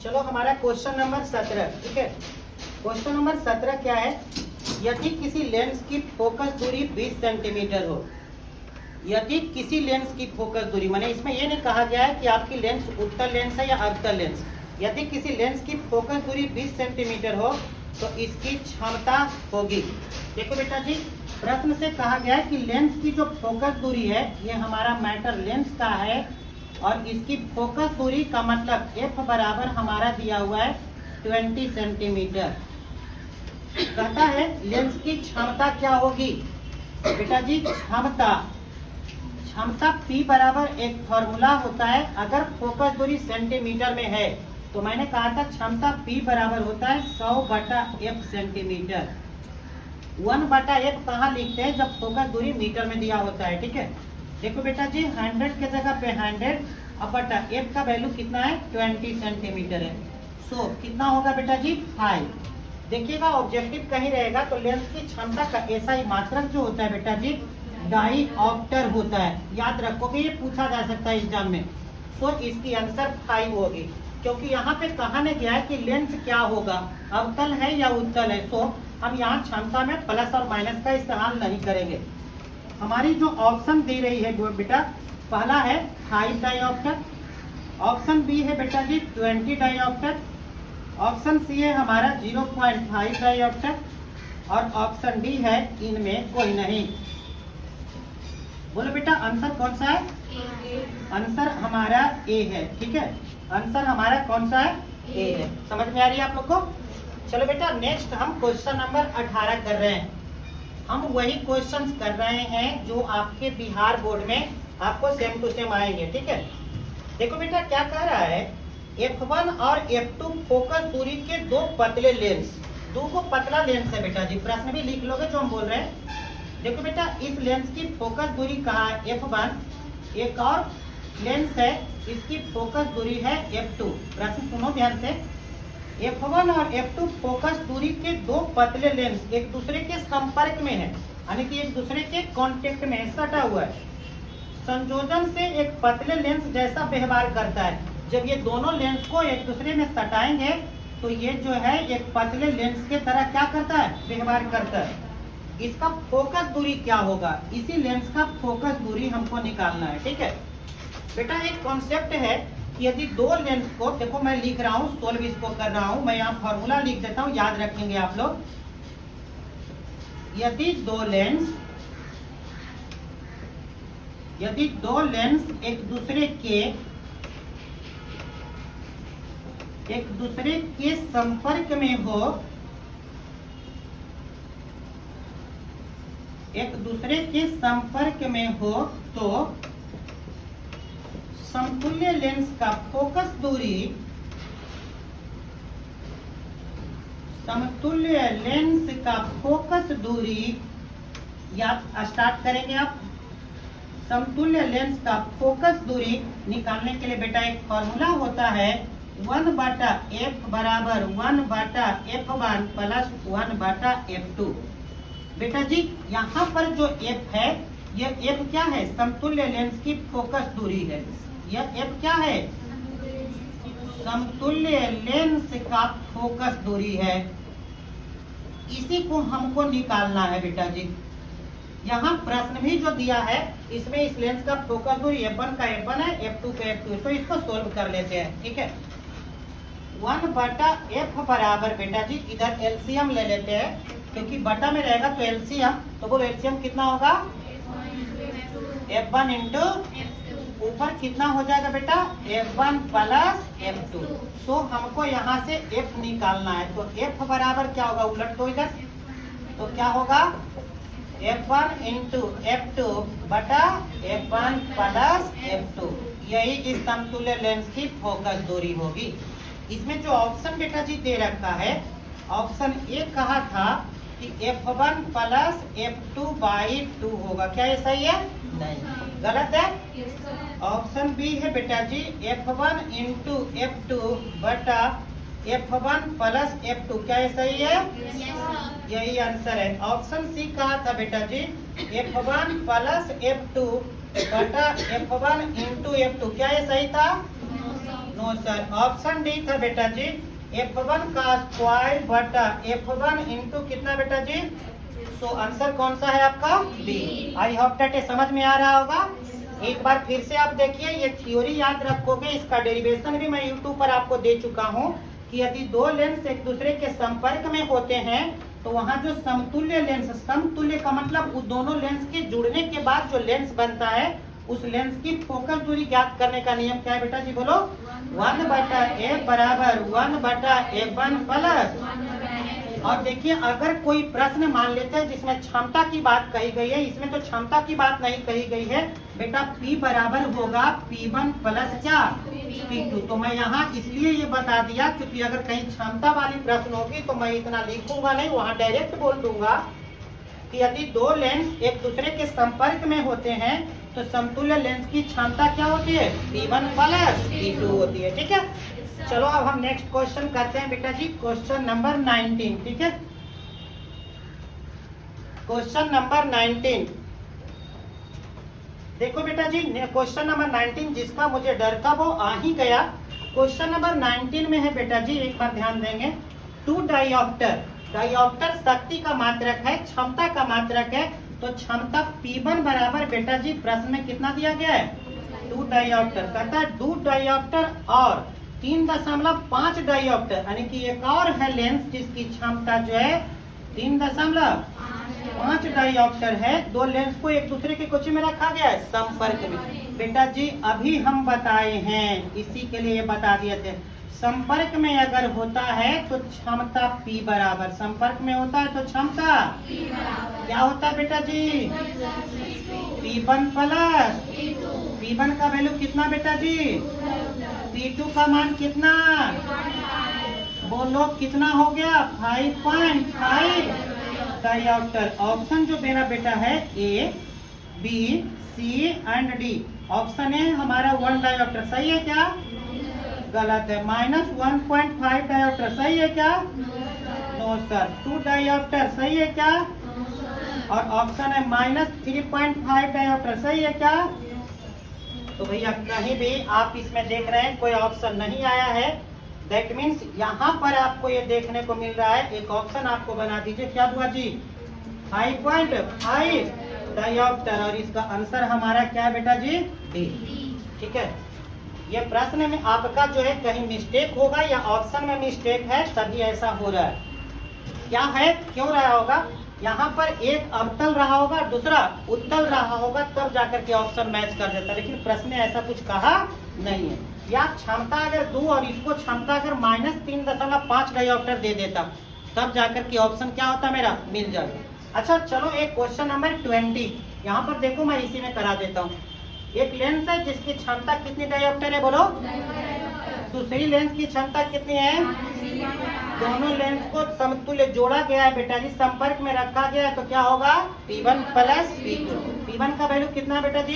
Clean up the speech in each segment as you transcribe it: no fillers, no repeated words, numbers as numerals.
चलो हमारा question number 17, ठीक है। क्वेश्चन नंबर 17 क्या है? यदि किसी लेंस की फोकस दूरी 20 सेंटीमीटर हो, यदि किसी लेंस की फोकस दूरी, माने इसमें ये नहीं कहा गया है कि आपकी लेंस उत्तल लेंस है या अवतल लेंस। यदि किसी लेंस की फोकस दूरी 20 सेंटीमीटर हो तो इसकी क्षमता होगी। देखो बेटा जी, प्रश्न से कहा गया है कि लेंस की जो फोकस दूरी है ये हमारा मैटर लेंस का है और इसकी फोकस दूरी का मतलब f बराबर हमारा दिया हुआ है 20 सेंटीमीटर। कहता है लेंस की क्षमता क्या होगी? बेटा जी क्षमता P बराबर एक फॉर्मूला होता है। अगर फोकस दूरी सेंटीमीटर में है तो मैंने कहा था क्षमता P बराबर होता है 100/f सेंटीमीटर। 1/f कहाँ लिखते हैं? जब फोकस दूरी मीटर में दिया होता है, ठीक है। देखो बेटा जी 100 के जगह पे 100 अब बटा f का वैल्यू कितना है? 20 सेंटीमीटर है। सो कितना होगा बेटा जी? 5। देखिएगा ऑब्जेक्टिव कहीं रहेगा तो लेंस की क्षमता का ऐसा ही मात्रक जो होता है बेटा जी डाईऑप्टर होता है। याद रखोगे, ये पूछा जा सकता है एग्जाम में। सो इसकी आंसर 5 होगी, क्योंकि यहाँ पे कहा नहीं गया है कि लेंस क्या होगा, अवतल है या उत्तल है। सो हम यहाँ क्षमता में प्लस और माइनस का इस्तेमाल नहीं करेंगे। हमारी जो ऑप्शन दे रही है बेटा, पहला है 5 डाईऑप्टर, ऑप्शन बी है बेटा जी 20 डाईऑप्टर, ऑप्शन सी है हमारा 0.5 डाईऑप्टर और ऑप्शन डी है इनमें कोई नहीं। बोलो बेटा आंसर कौन सा है? आंसर हमारा ए है, ठीक है। आंसर हमारा कौन सा है? ए है। समझ में आ रही है आप लोग को? चलो बेटा नेक्स्ट हम क्वेश्चन नंबर 18 कर रहे हैं। हम वही क्वेश्चंस कर रहे हैं जो आपके बिहार बोर्ड में आपको सेम टू सेम आएंगे, ठीक है। देखो बेटा क्या कह रहा है, F1 और F2 फोकस दूरी के दो पतले लेंस, दो को पतला लेंस है बेटा जी। प्रश्न भी लिख लोगे जो हम बोल रहे हैं। देखो बेटा इस लेंस की फोकस दूरी कहाँ है? F1। एक और लेंस है, इसकी फोकस दूरी है F2। प्रश्न सुनो ध्यान से, F1 और F2 फोकस दूरी के दो पतले लेंस एक दूसरे के संपर्क में है, यानी कि एक दूसरे के कांटेक्ट में सटा हुआ है। संयोजन से एक पतले लेंस जैसा व्यवहार करता है। जब ये दोनों लेंस को एक दूसरे में सटाएंगे तो ये जो है एक पतले लेंस के तरह क्या करता है? व्यवहार करता है। इसका फोकस दूरी क्या होगा? इसी लेंस का फोकस दूरी हमको निकालना है, ठीक है बेटा। एक कॉन्सेप्ट है कि यदि दो लेंस को, देखो मैं लिख रहा हूँ, सोल्व इसको कर रहा हूँ, मैं यहाँ फॉर्मूला लिख देता हूँ, याद रखेंगे आप लोग। यदि दो लेंस एक दूसरे के संपर्क में हो, एक दूसरे के संपर्क में हो तो समतुल्य लेंस का फोकस दूरी, समतुल्य लेंस का फोकस दूरी, या स्टार्ट करेंगे आप। समतुल्य लेंस का फोकस दूरी निकालने के लिए बेटा एक फॉर्मूला होता है 1/f बराबर 1/f1 प्लस 1/f2। बेटा जी यहाँ पर जो f है, ये f क्या है? समतुल्य लेंस की फोकस दूरी है। यह f क्या है? समतुल्य लेंस का फोकस दूरी है। इसी को हमको निकालना है बेटा जी। यहाँ प्रश्न भी जो दिया है इसमें इस लेंस का फोकस दूरी F1 का F1 है, F2 का F2, तो इसको सोल्व कर लेते हैं, ठीक है। 1/f बराबर बेटा जी इधर एलसीएम ले लेते हैं, क्योंकि बटा में रहेगा तो एलसीएम, तो बोलो एलसीएम कितना होगा? F1 इंटू ऊपर कितना हो जाएगा बेटा? F1 plus F2। सो हमको यहाँ से F निकालना है, तो F बराबर क्या होगा? उलट दो इधर, तो क्या होगा? F1 इंटू F2 बटा F1 प्लस F2। यही इस समतुल्य लेंस की फोकस दूरी होगी। इसमें जो ऑप्शन बेटा जी दे रखा है, ऑप्शन ए कहा था कि F1 प्लस F2/2 होगा। क्या ये सही है? नहीं, गलत है। ऑप्शन बी है बेटा जी F1 इंटू F2 बटा F1 प्लस F2। क्या ये सही है? यही आंसर है। ऑप्शन सी कहा था बेटा जी F1 प्लस F2 बटा F1 इंटू F2। क्या ये सही था? नो सर, ऑप्शन डी था बेटा जी, F1 का स्क्वायर बटा F1 इंटू कितना बेटा जी। सो आंसर कौन सा है आपका बी। आई होप दैट ये समझ में आ रहा होगा। एक बार फिर से आप देखिए, ये थ्योरी याद रखोगे, इसका डेरिवेशन भी मैं यूट्यूब पर आपको दे चुका हूँ कि यदि दो लेंस एक दूसरे के संपर्क में होते हैं तो वहाँ जो समतुल्य लेंस, समतुल्य का मतलब उस दोनों लेंस के जुड़ने के बाद जो लेंस बनता है उस लेंस की फोकस दूरी ज्ञात करने का नियम क्या है बेटा जी, बोलो। 1/f बराबर 1/f1 प्लस। और देखिए, अगर कोई प्रश्न मान लेते हैं जिसमें क्षमता की बात कही गई है, इसमें तो क्षमता की बात नहीं कही गई है बेटा, P बराबर होगा P1 प्लस क्या P2। तो मैं यहाँ इसलिए ये बता दिया क्योंकि अगर कहीं क्षमता वाली प्रश्न होगी तो मैं इतना लिखूंगा नहीं, वहाँ डायरेक्ट बोल दूंगा कि यदि दो लेंस एक दूसरे के संपर्क में होते हैं तो समतुल्य लेंस की क्षमता क्या होती है, P1 प्लस P2 होती है। ठीक है, चलो अब हम नेक्स्ट क्वेश्चन करते हैं बेटा जी, क्वेश्चन नंबर 19। ठीक है, क्वेश्चन नंबर 19 देखो बेटा जी, क्वेश्चन नंबर 19 जिसका मुझे डर था वो आ ही गया। क्वेश्चन नंबर 19 में है बेटा जी, एक बार ध्यान देंगे, 2 डायोप्टर, डायोप्टर शक्ति का मात्रक है, क्षमता का मात्रक है, तो क्षमता P1 बराबर बेटा जी प्रश्न में कितना दिया गया है, 2 डायोप्टर। कहता है 2 डायोप्टर और 3.5 डायोप्टर, यानी कि एक और है लेंस जिसकी क्षमता जो है 3.5 डायोप्टर है। दो लेंस को एक दूसरे के कुछ में रखा गया है, संपर्क में। बेटा जी अभी हम बताए हैं, इसी के लिए बता दिए थे, संपर्क में अगर होता है तो क्षमता P बराबर, संपर्क में होता है तो क्षमता क्या होता है बेटा जी, P1 प्लस P1 का वैल्यू कितना बेटा जी, P2 का मान कितना, बोलो कितना हो गया, 5.5 डायोप्टर। ऑप्शन जो मेरा बेटा है A, B, C and D, option A हमारा 1 डायोप्टर सही है क्या, गलत है। -1.5 डायोप्टर सही है क्या, नो सर। 2 डायोप्टर सही है क्या, और ऑप्शन है -3.5 डायोप्टर सही है क्या। तो भैया कहीं भी आप इसमें देख रहे हैं कोई ऑप्शन नहीं आया है, दैट मीन्स यहाँ पर आपको ये देखने को मिल रहा है, एक ऑप्शन आपको बना दीजिए, क्या हुआ जी, 5.5 डायोप्टर, और इसका आंसर हमारा क्या है बेटा जी, डी। ठीक है, ये प्रश्न में आपका जो है कहीं मिस्टेक होगा या ऑप्शन में मिस्टेक है तभी ऐसा हो रहा है। क्या है, क्यों रहा होगा, यहाँ पर एक अवतल रहा होगा दूसरा उत्तल रहा होगा, तब जाकर के ऑप्शन मैच कर देता है, लेकिन प्रश्न में ऐसा कुछ कहा नहीं है। या क्षमता अगर दूं और इसको क्षमता अगर -3.5 डायोप्टर दे देता तब जाकर के ऑप्शन क्या होता मेरा, मिल जाएगा। अच्छा चलो, एक क्वेश्चन नंबर 20 यहाँ पर देखो, मैं इसी में करा देता हूँ। एक लेंस है जिसकी क्षमता कितनी डायोप्टर है, बोलो। दूसरी लेंस की क्षमता कितनी है, दोनों लेंस को समतुल्य जोड़ा गया है बेटा जी, संपर्क में रखा गया है, तो क्या होगा, P1 प्लस P2। P1 का वैल्यू कितना बेटा जी,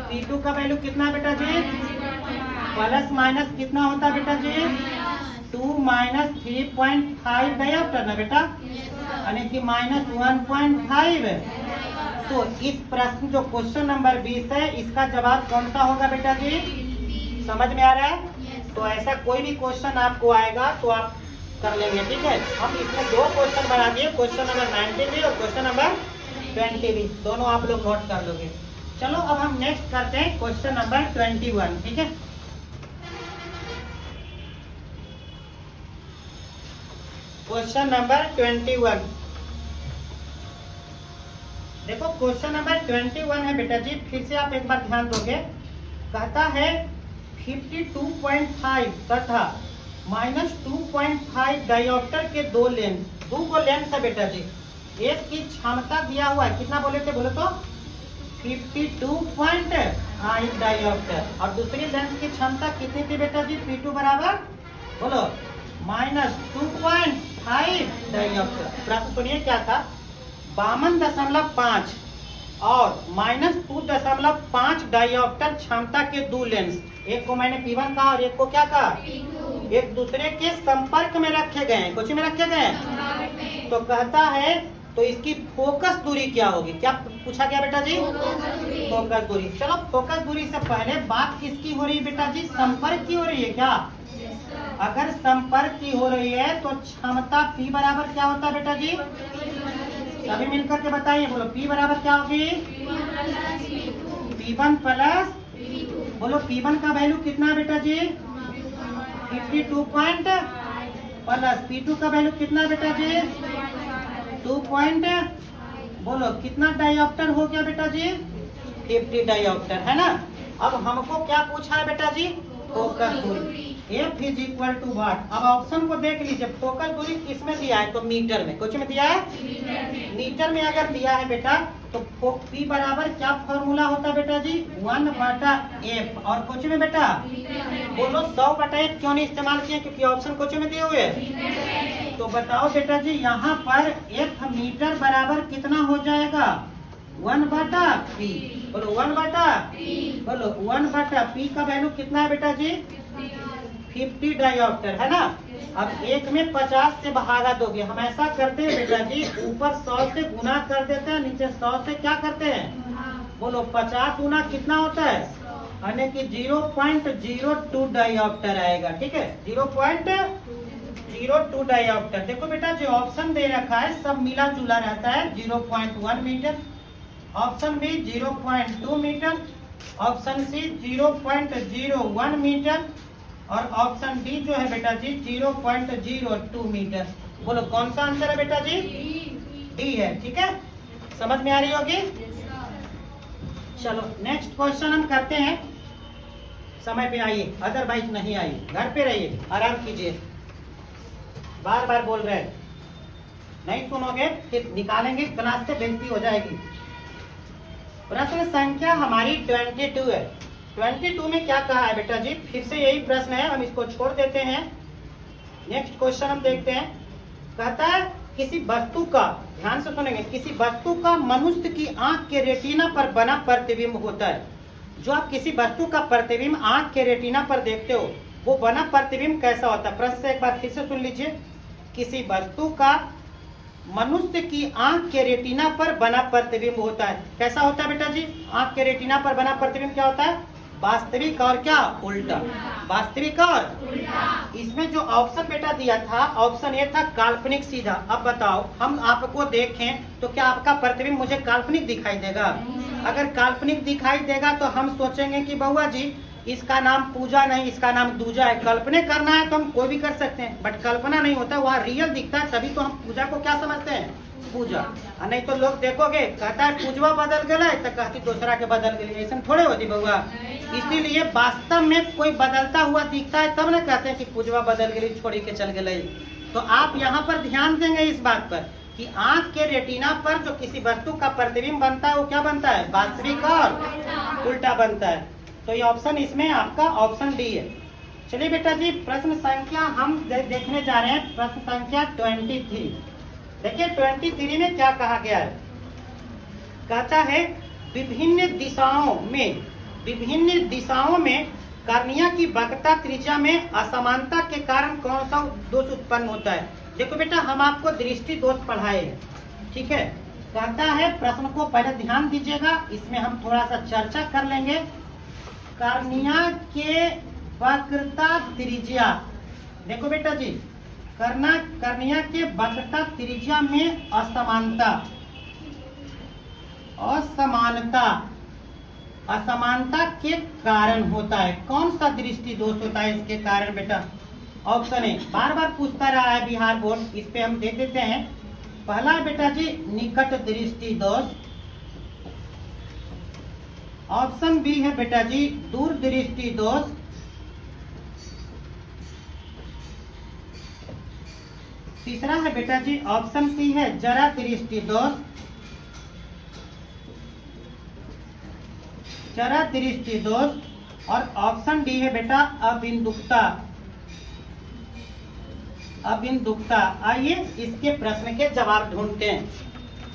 P2 का वैल्यू कितना बेटा जी, प्लस माइनस कितना होता बेटा जी, 2 - 3.5 डायोप्टर ना बेटा, यानी कि -1.5। तो इस प्रश्न जो क्वेश्चन नंबर 20 है, इसका जवाब कौन सा होगा बेटा जी, समझ में आ रहा है। तो ऐसा कोई भी क्वेश्चन आपको आएगा तो आप कर लेंगे। ठीक है, हम इसमें 2 क्वेश्चन बना दिए, क्वेश्चन नंबर 19 भी और क्वेश्चन नंबर 20 भी, दोनों आप लोग नोट कर लोगे। चलो अब हम नेक्स्ट करते हैं क्वेश्चन नंबर 21। ठीक है, क्वेश्चन नंबर 21 देखो, क्वेश्चन नंबर 21 है बेटा जी, फिर से आप एक बार ध्यान दोगे, कहता है 52.5 तथा -2.5 डायोप्टर के दो लेंस है बेटा जी, एक की क्षमता दिया हुआ है, कितना बोले थे, बोले तो 52.5 डायोप्टर, और दूसरी लेंस की क्षमता कितनी थी बेटा जी, P2 बराबर, बोलो, -2.5 डायोप्टर। प्रश्न सुनिए क्या था, 52.5 और -2.5 डायोप्टर क्षमता के दो लेंस, एक को मैंने P1 कहा और एक को क्या कहा, एक दूसरे के संपर्क में रखे गए हैं, कुछ में रखे गए हैं। तो कहता है तो इसकी फोकस दूरी क्या होगी? क्या पूछा गया बेटा जी? फोकस दूरी। चलो फोकस दूरी से पहले बात किसकी हो रही है बेटा जी? संपर्क की हो रही है क्या? अगर संपर्क की हो रही है तो क्षमता P बराबर क्या होता है बेटा जी? सभी मिलकर के बताइए, बोलो P बराबर क्या होगी? P1 प्लस, बोलो P1 का वैल्यू कितना है बेटा जी? 52 पॉइंट प्लस P2 का वैल्यू कितना है बेटा जी? 2 पॉइंट, बोलो कितना डायोप्टर हो गया बेटा जी? 50 डायोप्टर, है ना। अब हमको क्या पूछा है बेटा जी? फोकस दूरी। F इज इक्वल टू वाट। अब ऑप्शन को देख लीजिए, फोकस दूरी किस में दिया है? तो मीटर में। कुछ में दिया है? मीटर में अगर दिया है बेटा तो P बराबर क्या फॉर्मूला होता है बेटा जी? 1/F। और कुछ में बेटा बोलो 100/F क्यों नहीं इस्तेमाल किया? क्योंकि ऑप्शन कुछ में दिए हुए। तो बताओ बेटा जी, यहाँ पर F मीटर बराबर कितना हो जाएगा? 1/P। बोलो 1/P। बोलो 1/P का वैल्यू कितना है बेटा जी? 50 डायोप्टर, है ना। अब एक में 50 से भागा दोगे। हम ऐसा करते हैं बेटा जी, ऊपर 100 से गुना कर देते हैं, नीचे 100 से क्या करते हैं? बोलो 50 गुना कितना होता है? यानी कि 0.02 डायोप्टर आएगा। ठीक है, 0.02 डायोप्टर। देखो बेटा जो ऑप्शन दे रखा है सब मिला जुला रहता है। 0.1 metre, option B 0.2 metre, option C 0.01 metre और ऑप्शन डी जो है बेटा जी 0.02 मीटर। बोलो कौन सा आंसर है बेटा जी? डी है। ठीक है, समझ में आ रही होगी। चलो नेक्स्ट क्वेश्चन हम करते हैं। समय पे आइए, अदरवाइज नहीं आइए, घर पे रहिए, आराम कीजिए। बार बार बोल रहे हैं, नहीं सुनोगे फिर निकालेंगे, क्लास से बेइज्जती हो जाएगी। प्रश्न संख्या हमारी 22 है। 22 में क्या कहा है बेटा जी? फिर से यही प्रश्न है, हम इसको छोड़ देते हैं। नेक्स्ट क्वेश्चन हम देखते हैं। कहता है किसी वस्तु का, ध्यान से सुनेंगे, किसी वस्तु का मनुष्य की आंख के रेटिना पर बना प्रतिबिंब होता है। जो आप किसी वस्तु का प्रतिबिंब आंख के रेटिना पर देखते हो, वो बना प्रतिबिंब कैसा होता है? प्रश्न से एक बार फिर से सुन लीजिए। किसी वस्तु का मनुष्य की आंख के रेटिना पर बना प्रतिबिंब होता है, कैसा होता है बेटा जी? आंख के रेटिना पर बना प्रतिबिंब क्या होता है? वास्तविक और क्या उल्टा? वास्तविक और उल्टा। इसमें जो ऑप्शन बेटा दिया था, ऑप्शन ए था काल्पनिक सीधा। अब बताओ हम आपको देखें तो क्या आपका प्रतिबिंब मुझे काल्पनिक दिखाई देगा? अगर काल्पनिक दिखाई देगा तो हम सोचेंगे कि बउआ जी इसका नाम पूजा नहीं, इसका नाम दूजा है। कल्पना करना है तो हम कोई भी कर सकते हैं, बट कल्पना नहीं होता, वहाँ रियल दिखता है, तभी तो हम पूजा को क्या समझते हैं? पूजा। नहीं तो लोग देखोगे कहता है पूजवा बदल गया तो कहती दूसरा के बदल गई, ऐसा थोड़े होती बउआ। इसीलिए वास्तव में कोई बदलता हुआ दिखता है तब ना कहते हैं कि पूजवा बदल गई, छोड़ी के चल गई। तो आप यहाँ पर ध्यान देंगे इस बात पर कि आंख के रेटिना पर जो किसी वस्तु का प्रतिबिंब बनता है वो क्या बनता है? वास्तविक और उल्टा बनता है। तो ये ऑप्शन इसमें आपका ऑप्शन डी है। चलिए बेटा जी प्रश्न संख्या हम देखने जा रहे हैं। प्रश्न संख्या 23। देखिए 23 में क्या कहा गया है? कहता है विभिन्न दिशाओं में कर्निया की वक्रता त्रिज्या में असमानता के कारण कौन सा दोष उत्पन्न होता है? देखो बेटा हम आपको दृष्टि दोष पढ़ाए हैं, ठीक है। कहता है प्रश्न को पहले ध्यान दीजिएगा, इसमें हम थोड़ा सा चर्चा कर लेंगे। कर्निया के वक्रता त्रिज्या, देखो बेटा जी कर्निया के वक्रता त्रिज्या में असमानता के कारण होता है। कौन सा दृष्टि दोष होता है इसके कारण बेटा? ऑप्शन ए, बार बार पूछता रहा है बिहार बोर्ड, इस पे हम दे देते हैं। पहला है बेटा जी निकट दृष्टि दोष। ऑप्शन बी है बेटा जी दूर दृष्टि दोष। तीसरा है बेटा जी ऑप्शन सी है जरा दृष्टि दोष। जरा दृष्टि दोष और ऑप्शन डी है बेटा अबिंदुकता। आइए इसके प्रश्न के जवाब ढूंढते हैं।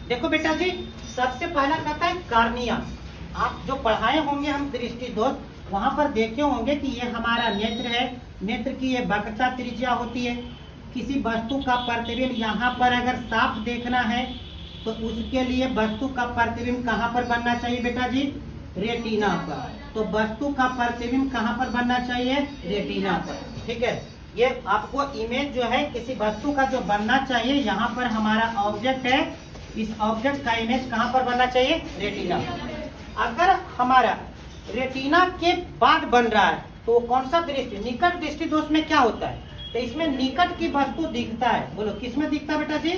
देखो बेटा जी सबसे पहला कहता है कार्निया। आप जो पढ़ाए होंगे हम दृष्टि दोष, वहां पर देखे होंगे कि ये हमारा नेत्र है, नेत्र की ये वक्रता त्रिज्या होती है। किसी वस्तु का प्रतिबिंब यहाँ पर अगर साफ देखना है तो उसके लिए वस्तु का प्रतिबिंब कहाँ पर बनना चाहिए बेटा जी? रेटिना पर। तो वस्तु का प्रतिबिंब कहाँ पर बनना चाहिए? रेटिना पर। ठीक है, ये आपको इमेज जो है किसी वस्तु का जो बनना चाहिए, यहाँ पर हमारा ऑब्जेक्ट है, इस ऑब्जेक्ट का इमेज कहाँ पर बनना चाहिए? रेटिना। अगर हमारा रेटिना के बाद बन रहा है तो कौन सा दृष्टि? निकट दृष्टि दोष में क्या होता है? तो इसमें निकट की वस्तु दिखता है। बोलो किसमें दिखता है बेटा जी?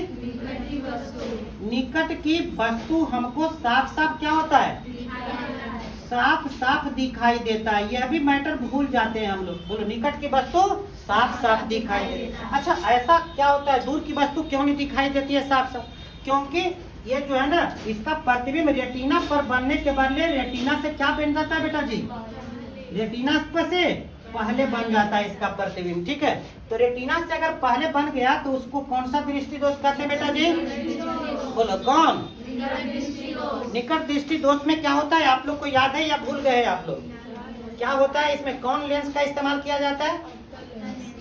निकट की वस्तु हमको साफ साफ क्या होता है? साफ साफ दिखाई देता है। यह भी मैटर भूल जाते हैं हम लोग। बोलो निकट की वस्तु साफ साफ दिखाई देती है। अच्छा, ऐसा क्या होता है? दूर की वस्तु क्यों नहीं दिखाई देती है साफ साफ? क्योंकि ये जो है ना, इसका प्रतिबिंब रेटिना पर बनने के बदले रेटिना से क्या बन जाता है बेटा जी? रेटिना पर से पहले बन जाता है इसका प्रतिबिंब। ठीक है, तो रेटिना से अगर पहले बन गया तो उसको कौन सा दृष्टि दोष कहते हैं बेटा जी? बोलो कौन? निकट दृष्टि दोष में क्या होता है? आप लोग को याद है या भूल गए आप लोग? क्या होता है इसमें? कौन लेंस का इस्तेमाल किया जाता है?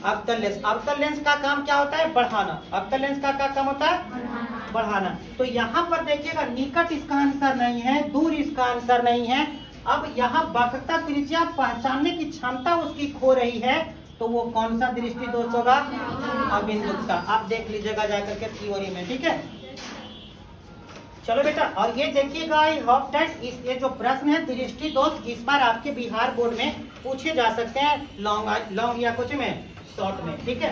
अवतल लेंस। अवतल लेंस का काम क्या होता है? बढ़ाना। अवतल लेंस का क्या काम होता है? बढ़ाना। तो यहाँ पर देखिएगा, निकट इसका आंसर नहीं है, दूर इसका आंसर नहीं है। अब यहाँ वक्रता त्रिज्या पहचानने की क्षमता उसकी खो रही है, तो वो कौन सा दृष्टि दोष होगा? अबिंदुकता। आप देख लीजिएगा जाकर के थ्योरी में। ठीक है, चलो बेटा, और ये देखिएगा, आई होप दैट इस ये जो प्रश्न है दृष्टि दोष, इस बार आपके बिहार बोर्ड में पूछे जा सकते हैं, लॉन्ग या कुछ में शॉर्ट में। ठीक है,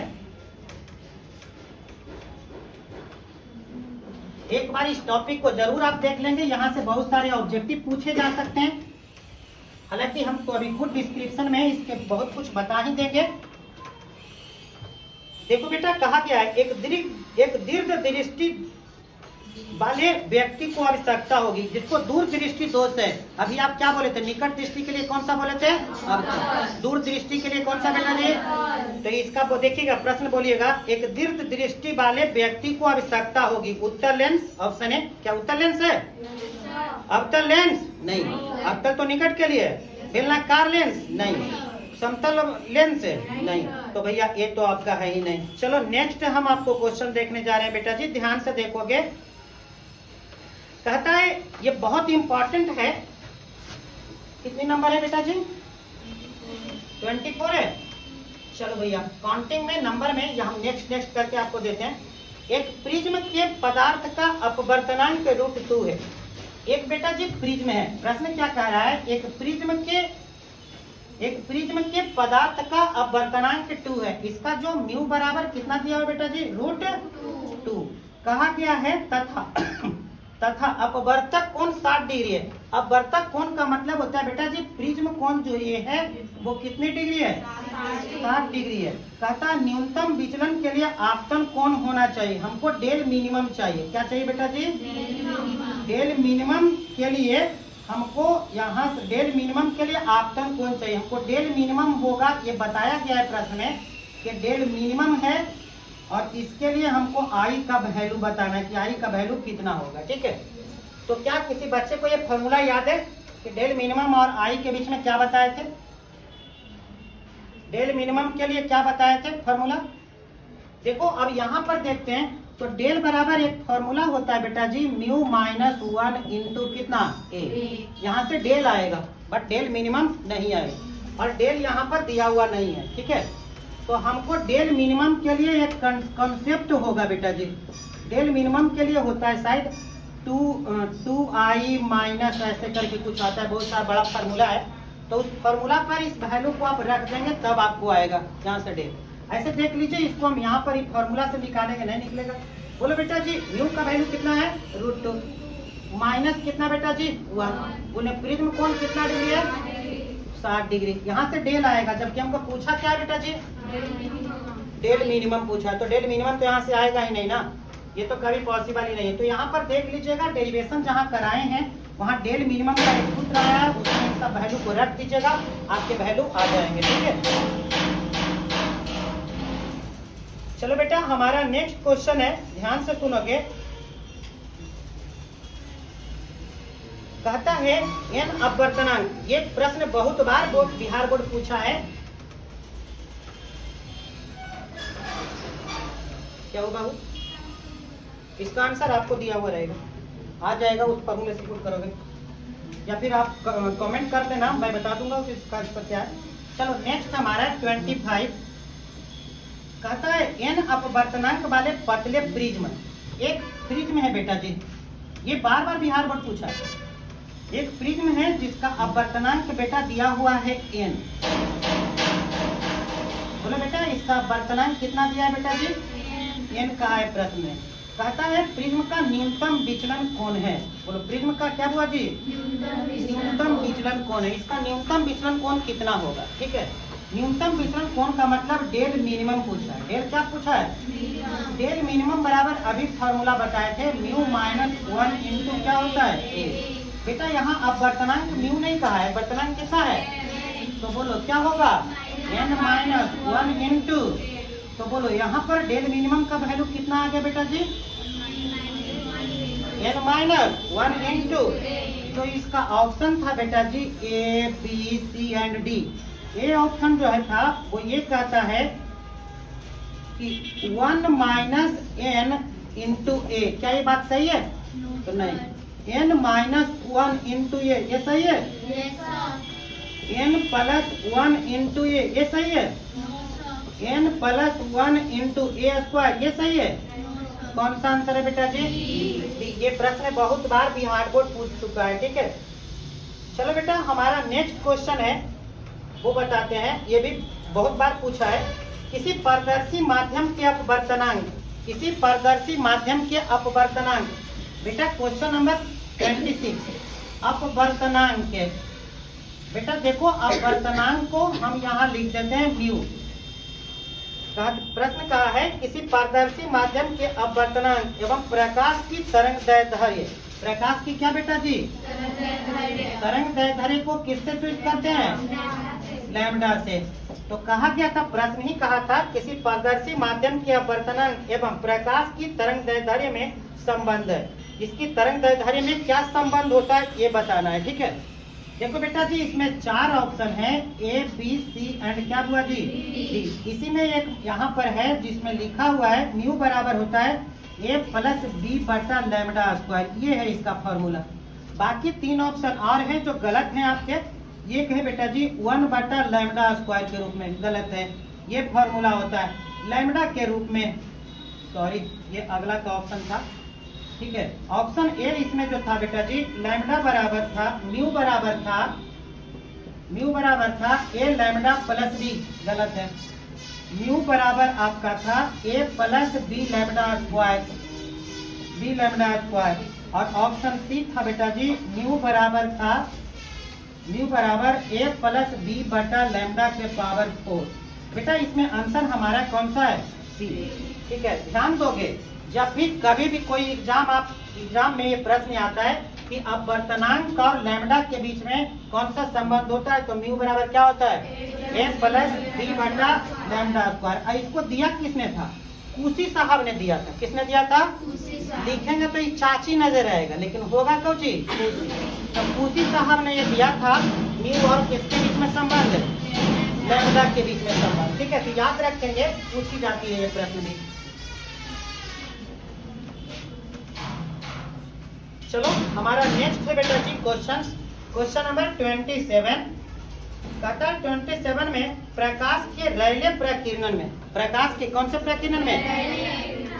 एक बार इस टॉपिक को जरूर आप देख लेंगे, यहाँ से बहुत सारे ऑब्जेक्टिव पूछे जा सकते हैं। हालांकि हम तो अभी खुद डिस्क्रिप्शन में इसके बहुत कुछ बता ही देंगे। देखो बेटा, कहा गया है एक दीर्घ दृष्टि वाले व्यक्ति को आवश्यकता होगी जिसको दूर दृष्टि दोष है। अभी आप क्या बोले थे? निकट दृष्टि के लिए कौन सा बोले थे? अब दूर दृष्टि के लिए कौन सा बेटा जी? तो इसका वो देखिएगा, प्रश्न बोलिएगा, एक दीर्घ दृष्टि वाले व्यक्ति को आवश्यकता होगी। उत्तर लेंस ऑप्शन है। क्या उत्तर लेंस है? अवतल लेंस नहीं। अवतल तो निकट के लिए है। बेलनाकार लेंस नहीं। समतल लेंस है नहीं। तो भैया ये तो आपका है ही नहीं। चलो नेक्स्ट हम आपको क्वेश्चन देखने जा रहे हैं बेटा जी, ध्यान से देखोगे। कहता है, ये बहुत इंपॉर्टेंट है। कितने नंबर है बेटा जी? 24 है। चलो भैया, काउंटिंग में नंबर में हम नेक्स्ट करके आपको देते हैं। एक प्रिज्म के पदार्थ का अपवर्तनांक √2 है। एक बेटा जी प्रिज्म है। प्रश्न क्या कह रहा है? एक प्रिज्म के पदार्थ का अपवर्तनांक 2 है। इसका जो म्यू बराबर कितना दिया हुआ बेटा जी? √2। कहा गया है तथा अपवर्तक कोण 60 डिग्री है। अपवर्तक कोण का मतलब होता है बेटा जी, प्रिज्म कोण जो ये है वो कितनी डिग्री है? 60 डिग्री है। कहता न्यूनतम विचलन के लिए आपतन कोण होना चाहिए। हमको डेल मिनिमम चाहिए। क्या चाहिए बेटा जी? डेल मिनिमम के लिए हमको यहाँ से डेल मिनिमम के लिए आपतन कोण चाहिए। हमको डेल मिनिमम होगा, ये बताया गया है प्रश्न में कि डेल मिनिमम है, और इसके लिए हमको आई का वैल्यू बताना है कि आई का वैल्यू कितना होगा। ठीक है, तो क्या किसी बच्चे को ये फॉर्मूला याद है कि डेल मिनिमम और आई के बीच में क्या बताए थे? डेल मिनिमम के लिए क्या बताए थे फॉर्मूला? देखो, अब यहाँ पर देखते हैं तो डेल बराबर एक फॉर्मूला होता है बेटा जी, म्यू -1 इंटू कितना? ए। यहाँ से डेल आएगा, बट डेल मिनिमम नहीं आएगा, और डेल यहाँ पर दिया हुआ नहीं है। ठीक है, तो हमको डेल मिनिमम के लिए एक कंसेप्ट होगा बेटा जी। डेल मिनिमम के लिए होता है शायद 2i माइनस ऐसे करके कुछ आता है, बहुत सारा बड़ा फार्मूला है। तो उस फार्मूला पर इस वैल्यू को आप रख देंगे, तब आपको आएगा यहाँ से डेल। ऐसे देख लीजिए, इसको हम यहाँ पर फार्मूला से निकालेंगे, नहीं निकलेगा। बोलो बेटा जी, म्यू का वैल्यू कितना है? √2 माइनस कितना बेटा जी? 1। बोले प्रिज्म कोण कितना डिग्री है? 60 डिग्री। यहाँ से डेल आएगा, जबकि हमको पूछा क्या बेटा जी? डेल मिनिमम पूछा, तो डेल मिनिमम तो यहाँ से आएगा ही नहीं ना, ये तो कभी पॉसिबल ही नहीं है। तो यहाँ पर देख लीजिएगा, डेरिवेशन जहाँ कराए हैं वहाँ डेल मिनिमम का एक सूत्र आया है, उसमें सब वैल्यू को रख दीजिएगा, आपके वैल्यू आ जाएंगे। ठीक है, चलो बेटा, हमारा नेक्स्ट क्वेश्चन है, ध्यान से सुनोगे। कहता है एन अपवर्तनांक। ये प्रश्न बहुत बार बिहार बोर्ड पूछा है। क्या हो बाबू? इसका आंसर आपको दिया हुआ रहेगा, आ जाएगा, उस फॉर्मूले से पुट करोगे या फिर आप कमेंट कर देना, मैं बता दूंगा इसका आंसर क्या है। चलो नेक्स्ट हमारा 25 कहता है एन अपवर्तनांक वाले पतले प्रिज्म, एक प्रिज्म है बेटा जी, ये बार बार बिहार बोर्ड पूछा है, एक प्रिज्म है जिसका अपवर्तनांक बेटा दिया हुआ है एन। बोलो बेटा इसका अपवर्तनांक कितना दिया है बेटा जी, एन कहा है प्रश्न में। कहता है प्रिज्म का न्यूनतम विचलन कौन है, बोलो प्रिज्म का क्या हुआ जी, न्यूनतम विचलन कौन है, इसका न्यूनतम विचलन कोण कितना होगा। ठीक है, न्यूनतम विचलन कोण का मतलब डेल मिनिमम पूछा है। डेल क्या पूछा है, डेल मिनिमम बराबर अभी फॉर्मूला बताए थे म्यू माइनस 1 इंटू क्या होता है ए। बेटा यहाँ अपवर्तनांक म्यू नहीं कहा है, अपवर्तनांक कितना है, तो बोलो क्या होगा n माइनस 1 इंटू, तो बोलो यहाँ पर डेल मिनिमम का वैल्यू कितना आ गया बेटा जी, n माइनस 1 इंटू, तो इसका ऑप्शन था बेटा जी A B C and D. A option जो है था वो ये कहता है कि 1 माइनस n इंटू ए, क्या ये बात सही है, तो नहीं, n माइनस 1 इंटू ए, ये सही है, n प्लस 1 इंटू ए, ये सही है, n प्लस 1 इंटू ए स्क्वायर, ये सही है। कौन सा आंसर है बेटा जी, ये प्रश्न बहुत बार बिहार बोर्ड पूछ चुका है। ठीक है, चलो बेटा हमारा नेक्स्ट क्वेश्चन है वो बताते हैं, ये भी बहुत बार पूछा है, किसी पारदर्शी माध्यम के अपवर्तनांक, किसी पारदर्शी माध्यम के अपवर्तनांक, बेटा क्वेश्चन नंबर 26 अपवर्तनांक के, बेटा देखो अपवर्तनांक को हम यहाँ लिख देते हैं म्यू। प्रश्न कहा है किसी पारदर्शी माध्यम के अपवर्तनांक एवं प्रकाश की तरंग दैर्ध्य, प्रकाश की क्या बेटा जी, तरंग दैर्ध्य को किससे स्विच करते हैं, लैम्डा से। तो कहा गया था, प्रश्न ही कहा था किसी पारदर्शी माध्यम के अपवर्तनांक एवं प्रकाश की तरंग दैर्ध्य में संबंध है, इसकी तरंग दैर्ध्य में क्या संबंध होता है ये बताना है। ठीक है, देखो बेटा जी इसमें 4 ऑप्शन है, ए बी सी एंड क्या हुआ जी डी। इसी में एक यहाँ पर है जिसमें लिखा हुआ है म्यू बराबर होता है ए प्लस बी बटा लैम्डा स्क्वायर, ये है इसका फॉर्मूला। बाकी 3 ऑप्शन और है जो गलत है आपके, ये है बेटा जी 1 बटा लैम्डा स्क्वायर के रूप में, गलत है, ये फॉर्मूला होता है लैम्डा के रूप में, सॉरी ये अगला का ऑप्शन था। ठीक है, ऑप्शन ए इसमें जो था बेटा जी लैम्डा बराबर था म्यू बराबर था ए लैम्डा प्लस बी, गलत है, म्यू बराबर आपका था A plus B lambda square, B lambda square. और ऑप्शन सी था बेटा जी म्यू बराबर ए प्लस बी बटा लैम्डा के पावर 4। बेटा इसमें आंसर हमारा कौन सा है, सी। ठीक है, ध्यान दोगे जब भी कभी भी कोई एग्जाम में ये प्रश्न आता है कि अपवर्तनांक और लैम्डा के बीच में कौन सा संबंध होता है, तो म्यू बराबर क्या होता है ए प्लस बी बटा लैम्डा स्क्वायर। इसको दिया किसने था, कुशी साहब ने दिया था। किसने दिया था, लिखेंगे तो ये चाची नजर आएगा लेकिन होगा कौन जी, तो कुशी साहब ने ये दिया था म्यू और किसके बीच में संबंध, लैम्डा के बीच में संबंध। ठीक है, तो याद रखेंगे, पूछी जाती है ये प्रश्न भी। चलो हमारा नेक्स्ट है बेटा जी क्वेश्चन नंबर 27। कहता है 27 में प्रकाश के रैले प्रकीर्णन में, प्रकाश के कौन से प्रकीर्णन में,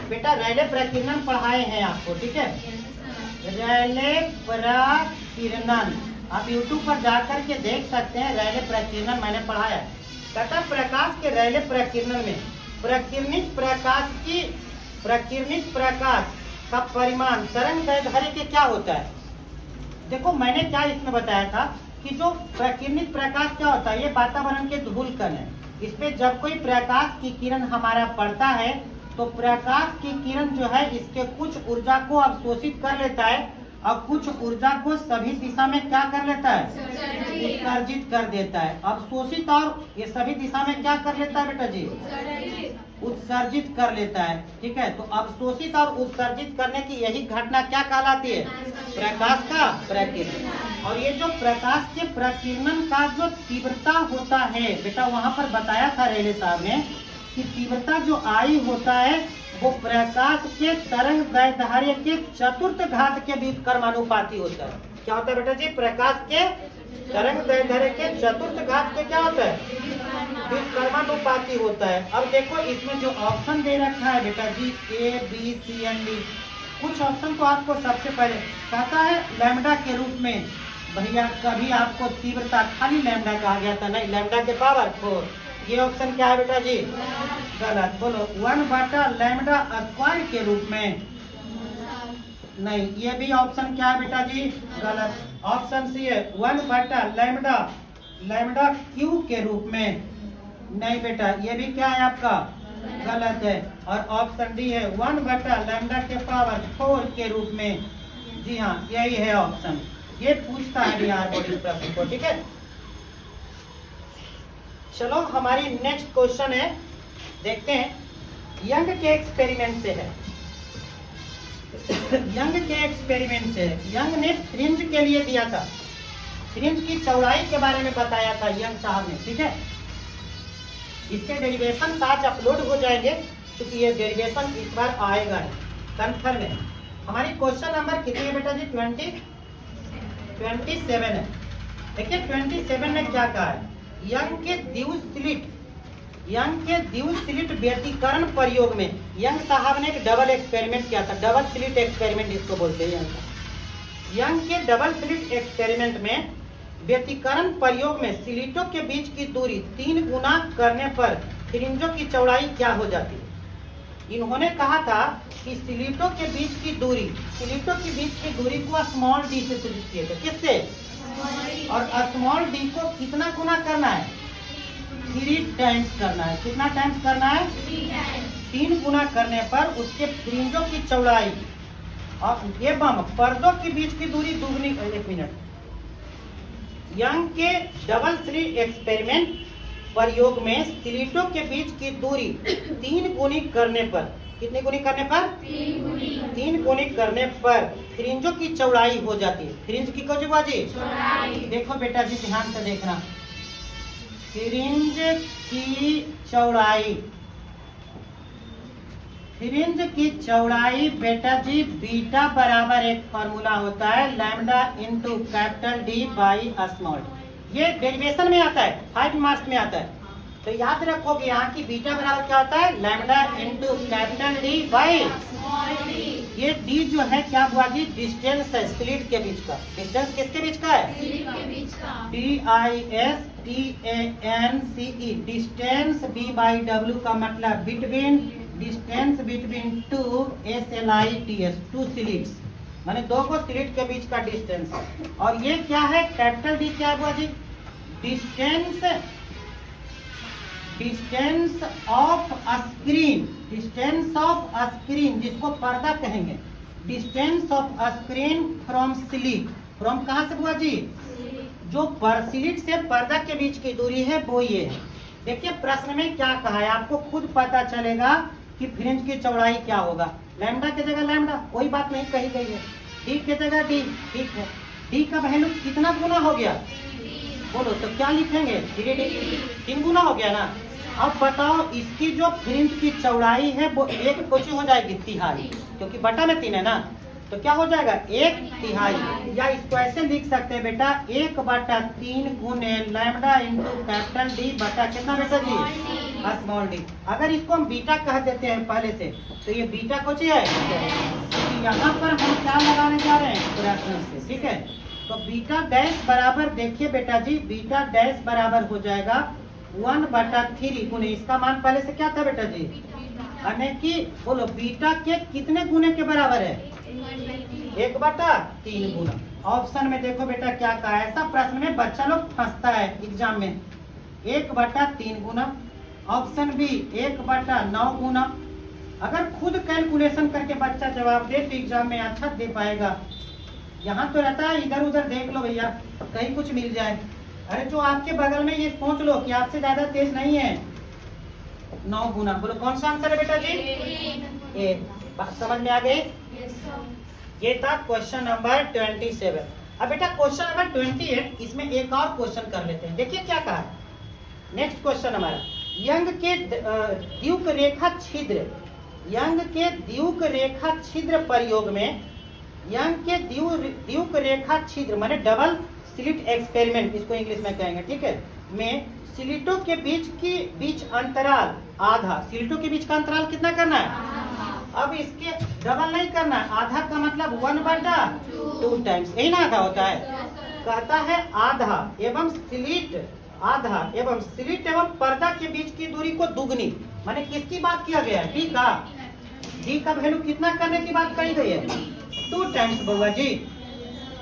बेटा रैले प्रकीर्णन पढ़ाए हैं आपको। ठीक है, रैले प्रकीर्णन आप YouTube पर जाकर के देख सकते हैं, रैले प्रकीर्णन मैंने पढ़ाया। कहता है प्रकाश के रैले प्रकीर्णन में प्रकीर्णित प्रकाश का परिमाण तरंग दैर्ध्य के क्या होता है। देखो मैंने क्या इसमें बताया था कि जो प्रकीर्णित प्रकाश क्या होता है, ये वातावरण के धूल कण है, इस पे जब कोई प्रकाश की किरण हमारा पड़ता है तो प्रकाश की किरण जो है इसके कुछ ऊर्जा को अवशोषित कर लेता है और कुछ ऊर्जा को सभी दिशा में क्या कर लेता है, उत्सर्जित कर देता है। अवशोषित और ये सभी दिशा में क्या कर लेता है बेटा जी, उत्सर्जित कर लेता है। ठीक है, तो अवशोषित और उत्सर्जित करने की यही घटना क्या कहलाती है, प्रकाश का प्रकीर्णन। और ये जो प्रकाश के प्रकीर्णन का जो तीव्रता होता है बेटा, वहाँ पर बताया था रेले साहब ने कि तीव्रता जो आई होता है वो प्रकाश के तरंग दैर्ध्य के चतुर्थ घात के व्युत्क्रमानुपाती होता है। क्या होता है बेटा जी? प्रकाश के तरंग दैर्ध्य के चतुर्थ घात के क्या होता है? व्युत्क्रमानुपाती होता है। अब देखो इसमें जो ऑप्शन दे रखा है बेटा जी A B C and D, कुछ ऑप्शन तो आपको सबसे पहले कहता है लैम्डा के रूप में। भैया कभी आपको तीव्रता खाली लैम्डा कहा गया था? नहीं, लैम्डा के पावर 4। ये ऑप्शन क्या है बेटा जी? गलत। बोलो 1/लैम्डा स्क्वायर के रूप में। नहीं, ये भी ऑप्शन क्या है बेटा जी? गलत। ऑप्शन सी है 1/लैम्डा लैम्डा क्यू के रूप में। नहीं बेटा, ये भी क्या है आपका? गलत है। और ऑप्शन डी है 1/लैम्डा के पावर 4 के रूप में। जी हाँ, यही है ऑप्शन। ये पूछता है बिहार बोर्ड इस प्रश्न को, ठीक है। चलो हमारी नेक्स्ट क्वेश्चन है, देखते हैं। यंग के एक्सपेरिमेंट से है। यंग के एक्सपेरिमेंट से है। यंग ने फ्रिंज के लिए दिया था, फ्रिंज की चौड़ाई के बारे में बताया था यंग साहब ने, ठीक है। इसके डेरिवेशन आज अपलोड हो जाएंगे, क्योंकि ये डेरिवेशन इस बार आएगा कंफर्म है। हमारी क्वेश्चन नंबर कितनी है बेटा जी? 27 है। देखिए 27 में क्या कहा है? यंग के द्विस्लिट व्यतिकरण प्रयोग में यंग साहब ने एक डबल एक्सपेरिमेंट किया था। डबल स्लिट एक्सपेरिमेंट इसको बोलते हैं। यंग के डबल स्लिट एक्सपेरिमेंट में व्यतिकरण प्रयोग में स्लिटों के बीच की दूरी 3 गुना करने पर फ्रिंजों की चौड़ाई क्या हो जाती है? इन्होंने कहा था कि स्लिटों के बीच की दूरी को स्मॉल डी से सूचित किए थे। किससे? और स्मॉल डी को कितना गुना करना है? 3 टाइम्स करना है। कितना टाइम्स करना है? 3 गुना करने पर उसके फ्रिंजों की चौड़ाई और एवं पर्दों के बीच की दूरी दुगनी। 1 मिनट। यंग के डबल स्लिट एक्सपेरिमेंट प्रयोग में स्लिटों के बीच की दूरी 3 गुनी करने पर, कितनी गुनी करने पर? 3 गुनी करने पर फ्रिंजों की चौड़ाई हो जाती है। फ्रिंज की कौन बाजी? देखो बेटा जी ध्यान से देखना। फ्रिंज की चौड़ाई बेटा जी बीटा बराबर एक फॉर्मूला होता है lambda into capital D by small. ये डेरिवेशन में आता है, 5 मार्क्स में आता है। तो याद रखोगे यहाँ की बीटा बराबर क्या होता है? Lambda into capital D by. ये डी जो है क्या हुआ जी? डिस्टेंस है स्लिट के बीच का। डिस्टेंस किसके बीच का है? DISTANCE। Distance B by W का मतलब between, distance between 2 SLITS, 2 slits, माने 2 को स्लिट के बीच का डिस्टेंस। और ये क्या है? कैपिटल डी क्या हुआ जी? डिस्टेंस ऑफ स्क्रीन, जिसको पर्दा कहेंगे। Distance of screen from slit. From कहाँ से हुआ जी? जो स्लिट से पर्दा के बीच की दूरी है वो ये है। देखिए प्रश्न में क्या कहा है, आपको खुद पता चलेगा कि फ्रिंज की चौड़ाई क्या होगा। लैम्डा की जगह लैम्डा, कोई बात नहीं कही गई है। डी की जगह डी, ठीक है। डी का वैल्यू कितना गुना हो गया? बोलो तो क्या लिखेंगे? 3 गुना हो गया ना। अब बताओ इसकी जो फ्रिंज की चौड़ाई है वो 1 हो जाएगी 1/3, क्योंकि बटा में 3 है ना। तो क्या हो जाएगा? 1/3। या इसको ऐसे लिख सकते हैं बेटा 1/3 गुने लैम्डा इंटू कैपिटल डी बटा कितना बेटा जी? Small D. अगर इसको हम बीटा कह देते हैं पहले से, तो ये बीटा कुछ है। यहाँ पर हम क्या लगाने जा रहे हैं? फ्रैक्शन से, ठीक है। तो बीटा डैश बराबर, देखिए बेटा जी बीटा डैश बराबर हो जाएगा 1/3 गुने, इसका मान पहले से क्या था बेटा जी? यानी कि बोलो बीटा के कितने गुने के बराबर है? 1/3 गुना। ऑप्शन में देखो बेटा क्या कहा है, ऐसा प्रश्न में बच्चा लोग फंसता है एग्जाम में। 1/3 गुना। ऑप्शन बी 1/9 गुना। अगर खुद कैलकुलेशन करके बच्चा जवाब दे तो एग्जाम में अच्छा दे पाएगा। यहाँ तो रहता है इधर उधर देख लो भैया, कहीं कुछ मिल जाए। अरे जो आपके बगल में ये सोच लो कि आपसे ज्यादा तेज नहीं है। 9 गुना। बोलो कौन सा आंसर है बेटा जी? ए। बात समझ में आ गई? ये था क्वेश्चन नंबर 27। अब बेटा क्वेश्चन नंबर 28, इसमें एक और क्वेश्चन कर लेते हैं। देखिए क्या कहा है नेक्स्ट क्वेश्चन हमारा। यंग के द्युक रेखा छिद्र, यंग के द्युक रेखा छिद्र प्रयोग में, यंग के द्युक रेखा छिद्र माने डबल स्लिट एक्सपेरिमेंट इसको इंग्लिश में कहेंगे, ठीक है, में स्लिटों के बीच अंतराल आधा, स्लिटों के बीच का अंतराल कितना करना है? अब इसके डबल नहीं करना है, आधा का मतलब 1/2 टाइम्स, यही ना आधा होता है। कहता है आधा एवं स्लिट, आधा एवं स्लिट एवं पर्दा के बीच की दूरी को दुगनी, माने किसकी बात किया गया है? डी का, डी का वैल्यू कितना करने की बात कही गई है? 2 टाइम्स बउआ जी।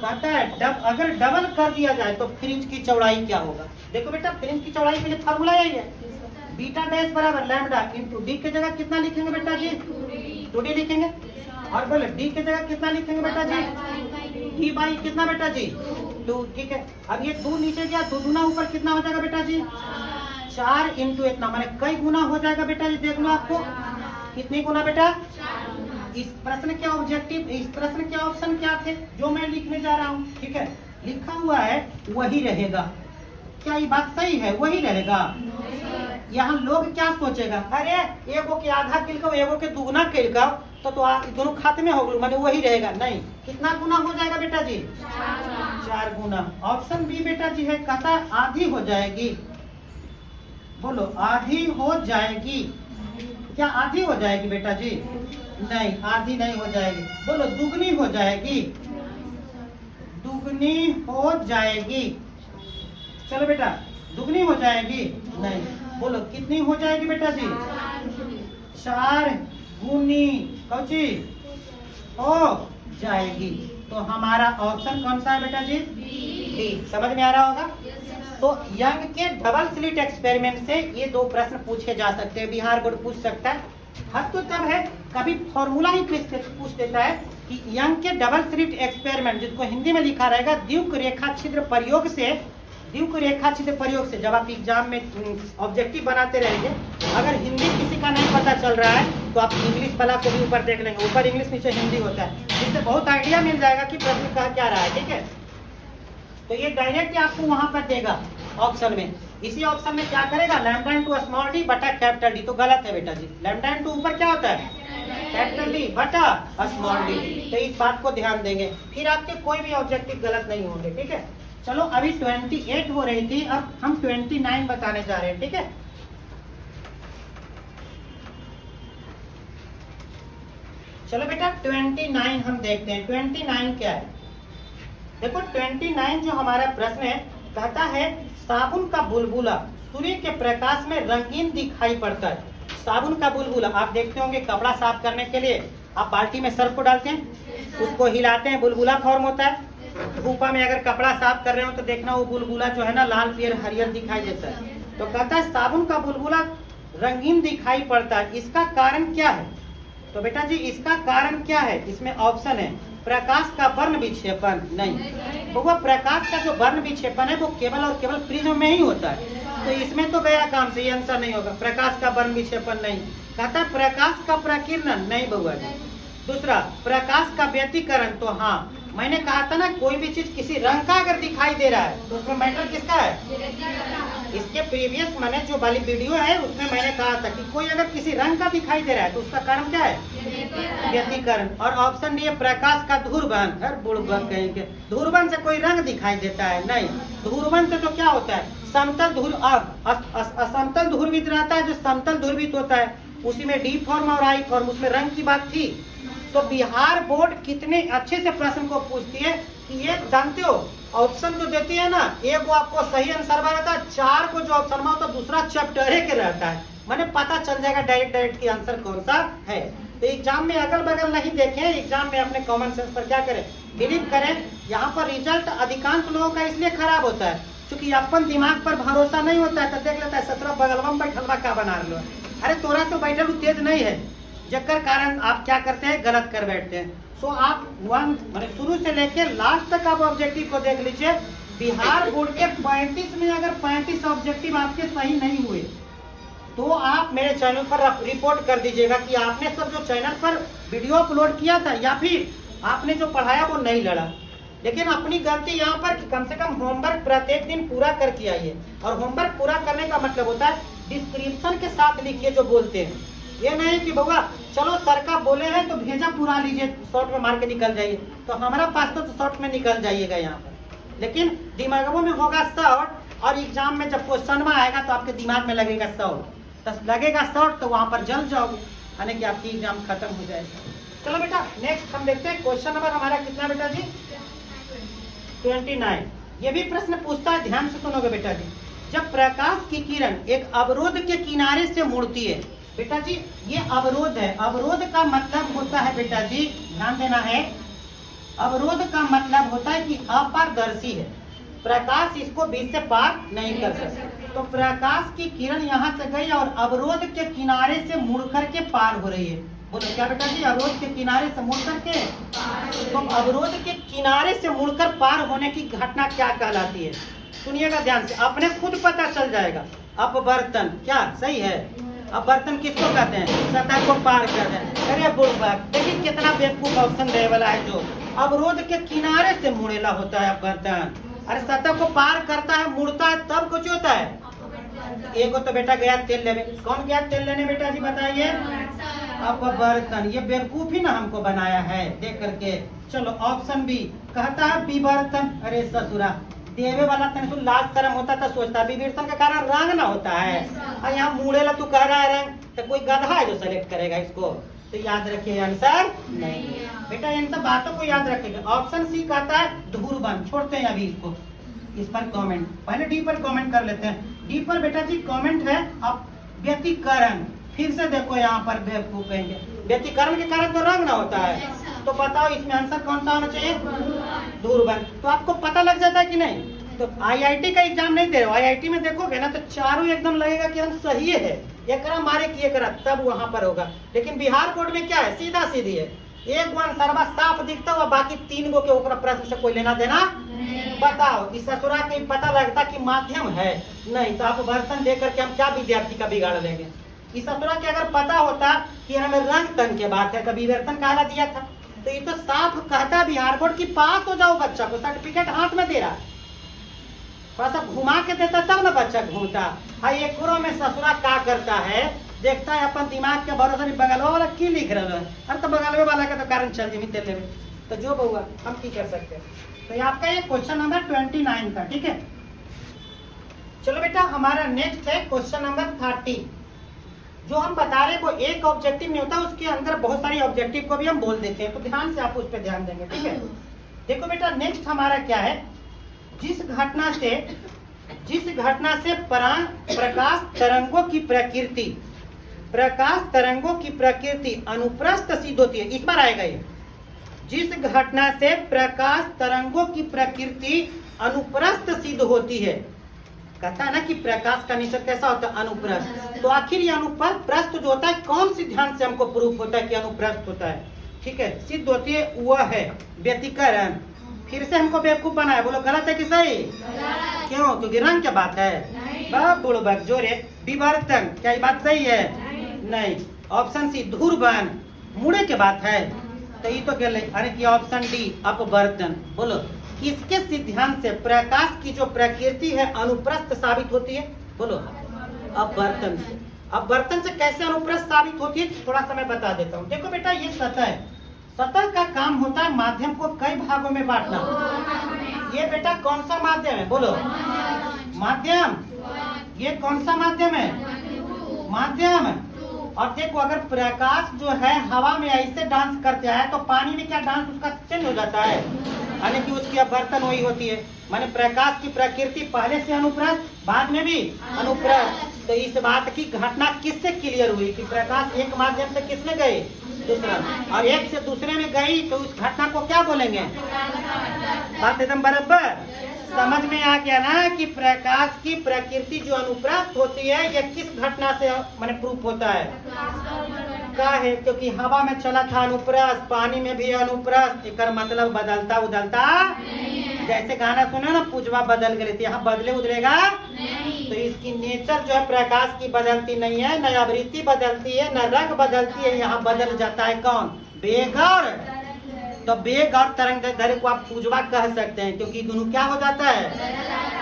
कहता है अगर डबल कर दिया जाए तो फ्रिंज की चौड़ाई क्या होगा? देखो बेटा फ्रिंज की चौड़ाई के लिए फार्मूला यही है, बीटा डैश बराबर लैम्डा इंटू डी के जगह कितना लिखेंगे बेटा जी? 2d लिखेंगे। और बोले डी के जगह कितना लिखेंगे बेटा जी? डी बाई कितना बेटा जी? 2, ठीक है। अब ये 2 नीचे गया, 2 गुना ऊपर कितना हो जाएगा बेटा जी? 4 इंटू इतना, माने कई गुना हो जाएगा बेटा जी? देख लो आपको कितनी गुना बेटा? इस प्रश्न के ऑब्जेक्टिव, इस प्रश्न के ऑप्शन क्या थे जो मैं लिखने जा रहा हूँ, ठीक है, लिखा हुआ है वही रहेगा। क्या ये बात सही है? वही रहेगा। यहाँ लोग क्या सोचेगा, अरे एगो के आधा किलको एगो के दुगना किलको तो दोनों खाते में हो गए, माने वही रहेगा। नहीं, कितना गुना हो जाएगा बेटा जी? 4 गुना। ऑप्शन बी बेटा जी है, कहता आधी हो जाएगी। बोलो आधी हो जाएगी। क्या आधी हो जाएगी बेटा जी? नहीं, आधी नहीं हो जाएगी। बोलो दुगनी हो जाएगी, दुगनी हो जाएगी। चलो बेटा दुगनी हो जाएगी। नहीं, बोलो कितनी हो जाएगी बेटा जी? 4 गुनी कौची हो जाएगी। तो हमारा ऑप्शन कौन सा है बेटा जी? डी। समझ में आ रहा होगा? तो यंग के डबल स्लिट एक्सपेरिमेंट से ये 2 प्रश्न पूछे जा सकते हैं, बिहार बोर्ड पूछ सकता है। हद तो तब है कभी फॉर्मूला ही पूछ देता है कि यंग के डबल स्लिट एक्सपेरिमेंट, जिसको हिंदी में लिखा रहेगा द्युक रेखा छिद्र प्रयोग से, द्युक रेखा छिद्र प्रयोग से। जब आप एग्जाम में ऑब्जेक्टिव बनाते रहेंगे, अगर हिंदी किसी का नहीं पता चल रहा है तो आप इंग्लिश वाला को भी ऊपर देख लेंगे, ऊपर इंग्लिश नीचे हिंदी होता है, जिससे बहुत आइडिया मिल जाएगा कि प्रश्न कह क्या रहा है, ठीक है। तो ये डायरेक्ट आपको वहां पर देगा ऑप्शन में। इसी ऑप्शन में क्या करेगा? लैम्डा इंटू स्मॉल डी बटा कैपिटल डी। तो गलत है बेटा जी, लैम्डा इंटू ऊपर क्या होता है? कैपिटल डी बटा स्मॉल डी। तो इस बात को ध्यान देंगे, फिर आपके कोई भी ऑब्जेक्टिव गलत नहीं होंगे, ठीक है। चलो अभी 28 हो रही थी, अब हम 29 बताने जा रहे हैं, ठीक है। चलो बेटा 29 हम देखते हैं। 29 क्या है? देखो 29 जो हमारा प्रश्न है, कहता है साबुन का बुलबुला सूर्य के प्रकाश में रंगीन दिखाई पड़ता है। साबुन का बुलबुला आप देखते होंगे, कपड़ा साफ करने के लिए आप बाल्टी में सर्फ को डालते हैं, उसको हिलाते हैं, बुलबुला फॉर्म होता है। धूपा में अगर कपड़ा साफ कर रहे हो तो देखना वो बुलबुला जो है ना लाल पीयर हरियर दिखाई देता है। तो कहता है साबुन का बुलबुला रंगीन दिखाई पड़ता है, इसका कारण क्या है? तो बेटा जी इसका कारण क्या है? इसमें ऑप्शन है प्रकाश का वर्ण विक्षेपण। नहीं, वो प्रकाश का जो वर्ण विक्षेपण है वो केवल और केवल प्रिज्म में ही होता है, तो इसमें तो गया काम से, ये आंसर नहीं होगा। प्रकाश का वर्ण विक्षेपण नहीं। कहता है प्रकाश का प्रकीर्णन, नहीं बउआ जी। दूसरा प्रकाश का व्यतिकरण, तो हाँ मैंने कहा था ना कोई भी चीज किसी रंग का अगर दिखाई दे रहा है तो उसमें मैटर किसका है? इसके प्रीवियस मैंने जो वाली वीडियो है उसमें मैंने कहा था कि कोई अगर किसी रंग का दिखाई दे रहा है तो उसका कारण क्या है? व्यतिकरण। और ऑप्शन डी है प्रकाश का ध्रुवण। बुड़बक कहेंगे, ध्रुवण से कोई रंग दिखाई देता है? नहीं, ध्रुवण से तो क्या होता है? समतल ध्रुव, असमतल ध्रुवित रहता है, जो समतल ध्रुवित होता है उसी में डी फॉर्म और आई फॉर्म, उसमें रंग की बात थी। तो बिहार बोर्ड कितने अच्छे से प्रश्न को पूछती है कि ये जानते हो ऑप्शन जो देती है ना, एक वो आपको सही आंसर रहता है, 4 को जो ऑप्शन में होता है दूसरा चैप्टर के रहता है, मैंने पता चल जाएगा डायरेक्ट की आंसर कौन सा है। तो एग्जाम में अगल बगल नहीं देखें, एग्जाम में अपने कॉमन सेंस पर क्या करें, बिलीव करें। यहाँ पर रिजल्ट अधिकांश लोगों का इसलिए खराब होता है क्योंकि अपन दिमाग पर भरोसा नहीं होता है, तो देख लेता है सत्रह बगलवा में बैठलवा का बना लो, अरे तोरा से बैठल तेज नहीं है, जकर कारण आप क्या करते हैं, गलत कर बैठते हैं। सो आप मैंने शुरू से लेकर लास्ट तक आप ऑब्जेक्टिव को देख लीजिए। बिहार बोर्ड के 35 में अगर 35 ऑब्जेक्टिव आपके सही नहीं हुए तो आप मेरे चैनल पर रिपोर्ट कर दीजिएगा कि आपने सब जो चैनल पर वीडियो अपलोड किया था या फिर आपने जो पढ़ाया वो नहीं लड़ा। लेकिन अपनी गलती यहाँ पर कि कम से कम होमवर्क प्रत्येक दिन पूरा करके आइए, और होमवर्क पूरा करने का मतलब होता है डिस्क्रिप्शन के साथ लिखिए जो बोलते हैं। ये नहीं कि बउआ चलो सर का बोले हैं तो भेजा पूरा लीजिए, शॉर्ट में मार के निकल जाइए, तो हमारा पास तो शॉर्ट में निकल जाइएगा यहाँ पर। लेकिन दिमागों में होगा शॉर्ट और एग्जाम में जब क्वेश्चन में आएगा तो आपके दिमाग में लगेगा शॉर्ट, तो लगेगा शॉर्ट तो वहाँ पर जल जाओगे, यानी कि आपकी एग्जाम खत्म हो जाएगा। चलो बेटा नेक्स्ट हम देखते हैं क्वेश्चन नंबर हमारा कितना बेटा जी 29। ये भी प्रश्न पूछता है, ध्यान से सुनोगे बेटा जी। जब प्रकाश की किरण एक अवरोध के किनारे से मुड़ती है, बेटा जी ये अवरोध है, अवरोध का मतलब होता है बेटा जी ध्यान देना है, अवरोध का मतलब होता है कि अपारदर्शी है, प्रकाश इसको बीच से पार नहीं कर सकता। तो प्रकाश की किरण यहाँ से गई और अवरोध के किनारे से मुड़ करके पार हो रही है। बोलो क्या बेटा जी, अवरोध के किनारे से मुड़ करके, तो अवरोध के किनारे से मुड़कर पार होने की घटना क्या कहलाती है? सुनिएगा ध्यान से, अपने खुद पता चल जाएगा। अपवर्तन क्या सही है? अपवर्तन किसको कहते हैं? सतह को पार कर रहे। अरे बुढ़बा देखिए कितना बेवकूफ ऑप्शन दे वाला है, जो अवरोध के किनारे से मुड़ेला होता है अपवर्तन। अरे सतह को पार करता है, मुड़ता है, तब कुछ होता है। एक तो बेटा गया तेल लेने, कौन गया तेल लेने बेटा जी बताइए? अपवर्तन। ये बेवकूफ ही ना हमको बनाया है देख करके। चलो ऑप्शन बी कहता है विवर्तन। अरे ससुरा देवे वाला तनिक लाज शर्म होता था, सोचता विवर्तन के कारण रंग ना होता है, और यहाँ मुड़ेला तू कह रहा है रंग, तो कोई गधा है जो सेलेक्ट करेगा इसको? तो याद रखिए आंसर नहीं बेटा, इन सब बातों को याद रखिएगा। ऑप्शन सी कहता है धूर्बन। छोड़ते हैं अभी इसको, इस पर कमेंट, पहले डी पर कमेंट कर लेते हैं। डी पर बेटा जी कमेंट है अब व्यतिकरण। फिर से देखो यहाँ पर बेवकूफ कहेंगे व्यतिकरण के कारण तो रंग ना होता है, तो बताओ इसमें आंसर कौन सा होना चाहिए? धूर्बन। तो आपको पता लग जाता है कि नहीं? तो आईआईटी का एग्जाम नहीं दे रहे हो, आईआईटी में देखोगे ना तो चारों एकदम लगेगा कि हम सही है, ये करा मारे किए करा, तब वहां पर होगा। लेकिन बिहार बोर्ड में क्या है, सीधा सीधी है, एक वन सर्वा साफ दिखता हुआ, बाकी 3 गो के ऊपर प्रश्न से कोई लेना देना। बताओ इस ससुरा के पता लगता कि माध्यम है नहीं, तो आप बर्तन दे करके हम क्या विद्यार्थी का बिगाड़ देंगे? इस ससुरा के अगर पता होता कि हमें रंग तंग के बात है, कभी विवर्तन कहला दिया था, तो ये तो साफ कहता बिहार बोर्ड की पास हो जाओ, बच्चा को सर्टिफिकेट हाथ में दे रहा, थोड़ा सा घुमा के देता तब ना बच्चा घूमता। हाँ एक में ससुरा क्या करता है, देखता है अपन दिमाग के भरोसा नहीं, बगलवा वाला की लिख रहा है, अरे तो बगलवे वाला का तो कारण चल जी तेल में, तो जो बहुआ हम की कर सकते हैं। तो ये आपका ये क्वेश्चन नंबर 29 था, ठीक है। चलो बेटा हमारा नेक्स्ट है क्वेश्चन नंबर 30। जो हम बता रहे हैं वो एक ऑब्जेक्टिव नहीं होता, उसके अंदर बहुत सारी ऑब्जेक्टिव को भी हम बोल देते हैं, तो ध्यान से आप उस पर ध्यान देंगे, ठीक है। देखो बेटा नेक्स्ट हमारा क्या है, जिस घटना से प्रकाश तरंगों की प्रकृति अनुप्रस्थ सिद्ध होती है, इस पर आएगा ये। जिस घटना से प्रकाश तरंगों की प्रकृति अनुप्रस्थ सिद्ध होती है, कहता है ना कि प्रकाश का निश्चय कैसा होता है, अनुप्रस्थ। तो आखिर ये अनुप्रस्थ जो होता है कौन सिद्धांत से हमको प्रूफ होता है कि अनुप्रस्थ होता है? ठीक है, सिद्ध होती है वह है व्यतिकरण। फिर से हमको बेवकूफ बनाया, बोलो गलत है कि सही? क्यों? क्योंकि रंग क्या बात है, बुड़बक जोरे। विवर्तन, क्या ये बात सही है? नहीं। ऑप्शन सी धूर्बन, मुड़े के बात है, तो ये तो गलत। अरे की ऑप्शन डी अपवर्तन। बोलो किसके सिद्धांत से प्रकाश की जो प्रकृति है अनुप्रस्थ साबित होती है? बोलो अपवर्तन से। अपवर्तन से कैसे अनुप्रस्थ साबित होती है, थोड़ा सा मैं बता देता हूँ। देखो बेटा ये सतह है, सतह का काम होता है माध्यम को कई भागों में बांटना। ये बेटा कौन सा माध्यम है? बोलो माध्यम। ये कौन सा माध्यम है? माध्यम। और देखो अगर प्रकाश जो है हवा में ऐसे डांस करते हैं तो पानी में क्या डांस उसका चेंज हो जाता है, यानी कि उसकी अपवर्तन वही होती है। माने प्रकाश की प्रकृति पहले से अनुप्रस्थ, बाद में भी अनुप्रस्थ। तो इस बात की घटना किससे क्लियर हुई कि प्रकाश एक माध्यम से किसमें गए, दूसरा, और एक से दूसरे में गई, तो उस घटना को क्या बोलेंगे? बात एकदम बराबर समझ में आ गया ना कि प्रकाश की प्रकृति जो अनुप्रस्थ होती है ये किस घटना से माने प्रूफ होता है? का है क्योंकि हवा में चला था अनुप्रस्थ, पानी में भी अनुप्रस्थ, एक मतलब बदलता उदलता। जैसे गाना सुना ना पूजवा बदल गई थी, यहाँ बदले उदलेगा नहीं। तो इसकी नेचर जो है प्रकाश की बदलती नहीं है, न आवृत्ति बदलती है, न रंग बदलती है, यहाँ बदल जाता है कौन? वेग और तो वेग और तरंग दैर्घ्य को आप पूजवा कह सकते हैं, क्योंकि दोनों क्या हो जाता है,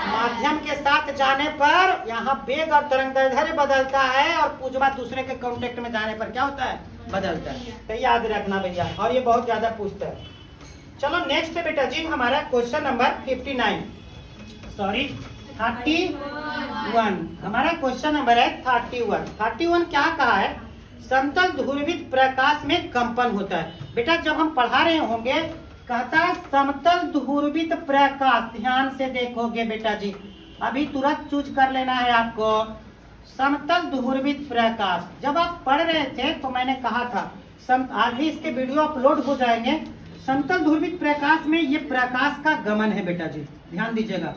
माध्यम के साथ जाने पर यहाँ वेग और तरंग दैर्घ्य बदलता है और पूजवा दूसरे के कांटेक्ट में जाने पर क्या होता है, बदलता है। तो याद रखना भैया, और ये बहुत ज्यादा पूछता है। चलो नेक्स्ट है बेटा जी हमारा क्वेश्चन नंबर 31। हमारा क्वेश्चन नंबर है 31 क्या कहा है, समतल ध्रुवित प्रकाश में कंपन होता है। बेटा जब हम पढ़ा रहे होंगे कहता है समतल ध्रुवित प्रकाश, ध्यान से देखोगे बेटा जी, अभी तुरंत चूज कर लेना है आपको। समतल ध्रुवित प्रकाश जब आप पढ़ रहे थे तो मैंने कहा था, आगे इसके वीडियो अपलोड हो जाएंगे। समतल ध्रुवित प्रकाश में ये प्रकाश का गमन है बेटा जी, ध्यान दीजिएगा,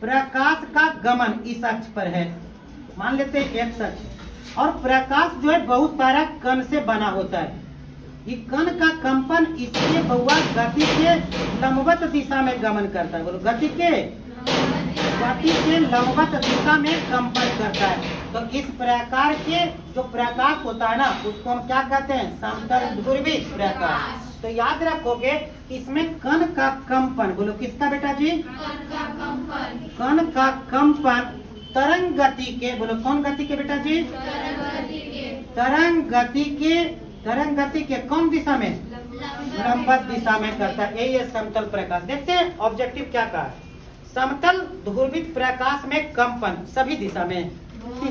प्रकाश का गमन इस अक्ष पर है, मान लेते हैं एक्स अक्ष, और प्रकाश जो है बहुत सारा कण से बना होता है। ये कण का कंपन इसके बउआ गति के लंबवत दिशा में गमन करता है। बोलो गति के लंबवत दिशा में कंपन करता है। तो इस प्रकार के जो प्रकाश होता है ना, उसको हम क्या कहते हैं, समतल ध्रुवित प्रकाश। तो याद रखोगे इसमें कण का कंपन, बोलो किसका बेटा जी, कण का कंपन तरंग गति के, बोलो कौन गति के बेटा जी, तरंग गति के कौन दिशा में, लंबवत दिशा में करता है। यही है समतल प्रकाश। देखते हैं ऑब्जेक्टिव क्या कहा है, समतल ध्रुवित प्रकाश में कंपन सभी दिशा में।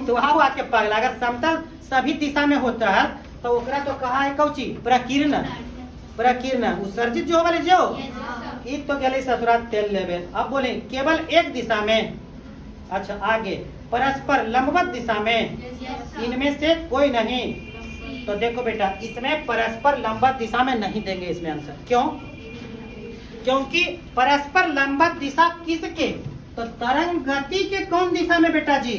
तो आके पगला, अगर समतल सभी दिशा में होता है तो ओकरा तो कहा है कौची, प्रकीर्ण उत्सर्जित जो वाले जो ये तो गले ससुराल तेल लेवे। अब बोले केवल एक दिशा में, अच्छा आगे परस्पर लंबवत दिशा में, इनमें से कोई नहीं। तो देखो बेटा इसमें परस्पर लंबवत दिशा में नहीं देंगे इसमें आंसर, क्यों, क्योंकि परस्पर लंबवत दिशा किसके, तो तरंग गति के कौन दिशा में बेटा जी,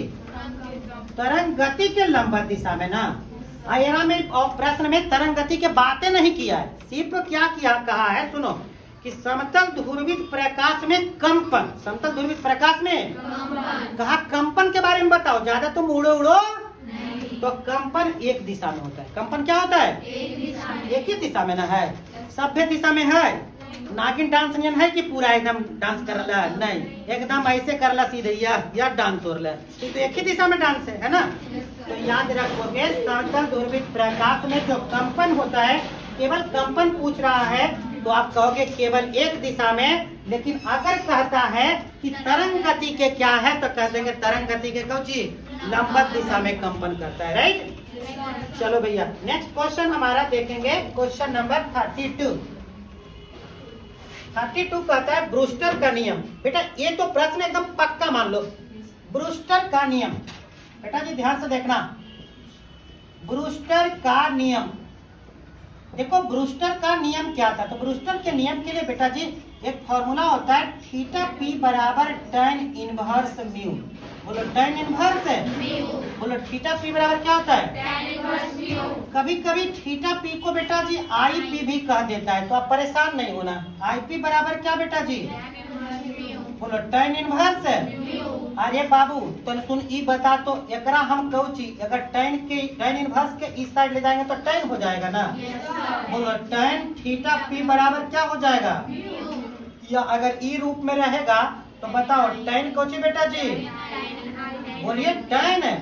तरंग गति के लंबवत दिशा में ना। आयरा में और प्रश्न में तरंग गति के बातें नहीं किया है, सिर्फ क्या किया कहा है, सुनो कि समतल ध्रुवित प्रकाश में कंपन, समतल ध्रुवित प्रकाश में कहा कंपन के बारे में बताओ, ज्यादा तुम उड़ो तो कंपन एक दिशा में होता है। कंपन क्या होता है, एक ही दिशा में ना है, सभ्य दिशा में है। नागिन डांस नहीं है कि पूरा एकदम डांस कर रहा है, नहीं, एकदम ऐसे कर ला सीधे या डांस हो रहा है, तो एक ही दिशा में डांस है ना। तो याद रखोगे समतल ध्रुवित प्रकाश में जो कंपन होता है, केवल कंपन पूछ रहा है तो आप कहोगे केवल एक दिशा में। लेकिन अगर कहता है कि तरंग गति के क्या है तो कह देंगे तरंग गति के कौची, लंबवत दिशा में कंपन करता है, राइट। चलो भैया नेक्स्ट क्वेश्चन हमारा देखेंगे, क्वेश्चन नंबर 32 कहता है ब्रूस्टर का नियम। बेटा ये तो प्रश्न एकदम पक्का मान लो, ब्रूस्टर का नियम, बेटा जी ध्यान से देखना, ब्रूस्टर का नियम। देखो ब्रूस्टर का नियम क्या था, तो ब्रूस्टर के नियम के लिए बेटा जी एक फॉर्मूला होता है, थीटा पी बराबर tan इनवर्स म्यू। बोलो tan इनवर्स है, बोलो थीटा पी बराबर क्या होता है, tan इनवर्स म्यू। कभी कभी थीटा पी को बेटा जी आई पी भी कह देता है, तो आप परेशान नहीं होना। आई पी बराबर क्या बेटा जी, बोलो tan इनवर्स है। अरे बाबू तो सुन ई बता, तो एकरा हम कौची, अगर tan इनवर्स के इस साइड ले जाएंगे तो tan हो जाएगा ना। बोलो tan थीटा पी बराबर क्या हो जाएगा, या अगर ई रूप में रहेगा तो बताओ tan कौची बेटा जी, बोलिए tan है,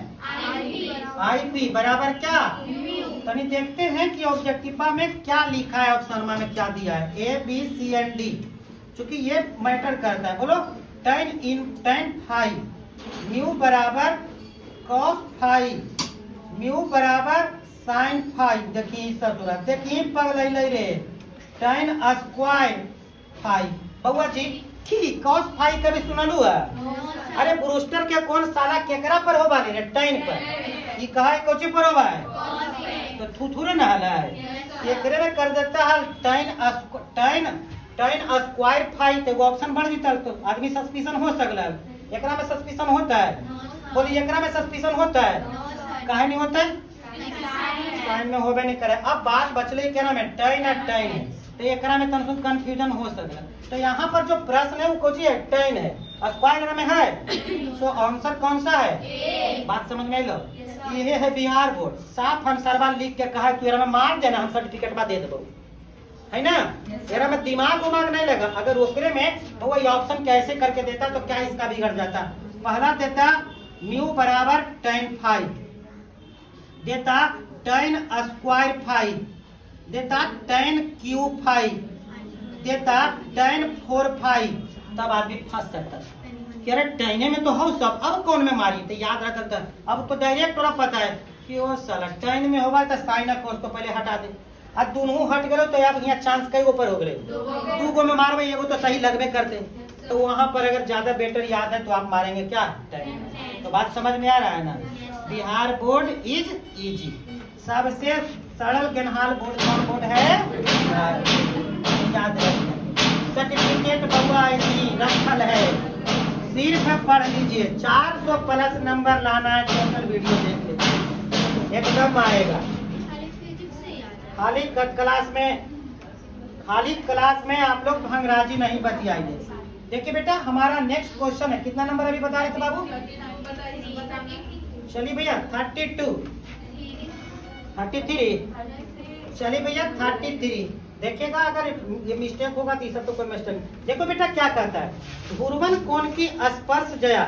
आई पी बराबर क्या। तनी देखते हैं कि ऑब्जेक्टिव में क्या लिखा है, ऑप्शन में क्या दिया है, A B C and D, चूंकि ये मैटर करता है। बोलो tan फाइव म्यू बराबर cos फाइव, म्यू बराबर sin फाइव। देखिए ससुरा, देखिए पगल रे, tan स्क्वायर फाइव। बउआ जी cos फाइव कभी सुनलू है, अरे ब्रूस्टर के कौन साला केकरा पर होबा रे, tan पर, ये कहा है कोची पर होबा है, तो थुथुरे ना हला है, एकरे में कर देता है tan स्क्वायर फाइव, तो ऑप्शन बढ़ जीता तो आदमी सस्पिशन हो सकला है। एकरा में सस्पिशन होता है, बोलिए एकरा में सस्पिशन होता है, काहे नहीं होता है, साइन में होबे नहीं करे। अब बात बचले क्या नाम है, tan है, tan है, तो एकरा में तनसुन कंफ्यूजन हो सकला। तो यहाँ पर जो प्रश्न है वो कोची है, tan है, स्क्वायर में है, तो आंसर कौन सा है, बात समझ में लो। ये है बिहार बोर्ड, साफ आंसर लिख के कहा तू में मार देना, हम सर्टिफिकेट दे देबो। है ना। मेरा में दिमाग नहीं लगा, अगर ओकरे में तो वही ऑप्शन कैसे करके देता तो क्या इसका बिगड़ जाता। पहला देता म्यू बराबर tan फाइव, देता tan स्क्वायर फाइव, देता tan क्यूब फाइव, देता tan 4 फाइव। तब आदमी फंस सकता कि अरे टैने में तो हो सब, अब कौन में मारी। तो याद रखता अब तो डायरेक्ट थोड़ा पता है कि वो साला टैन में होगा तो साइन कोस तो पहले हटा दे। अब दोनों हट गए तो अब यहाँ चांस कई ऊपर हो गए, 2 गो में मारवे एगो तो सही लगने करते। तो वहाँ पर अगर ज्यादा बेटर याद है तो आप मारेंगे क्या टैन। तो बात समझ में आ रहा है ना। बिहार बोर्ड इज इजी, सबसे सरल गेनहाल बोर्ड कौन बोर्ड है, याद रखना। सर्टिफिकेट बउआ ऐसी रखल है, सिर्फ पढ़ लीजिए। 400 प्लस नंबर लाना है, टोटल वीडियो देख लीजिए एकदम आएगा। खाली क्लास में आप लोग भंगराजी नहीं बतियाइए। देखिए बेटा हमारा नेक्स्ट क्वेश्चन है, कितना नंबर अभी बता रहे थे बाबू, चलिए भैया 32 33, चलिए भैया 33। देखिएगा अगर ये मिस्टेक होगा तो सब तो कोई मिस्टेक नहीं। देखो बेटा क्या कहता है, ध्रुवन कोण की स्पर्श जया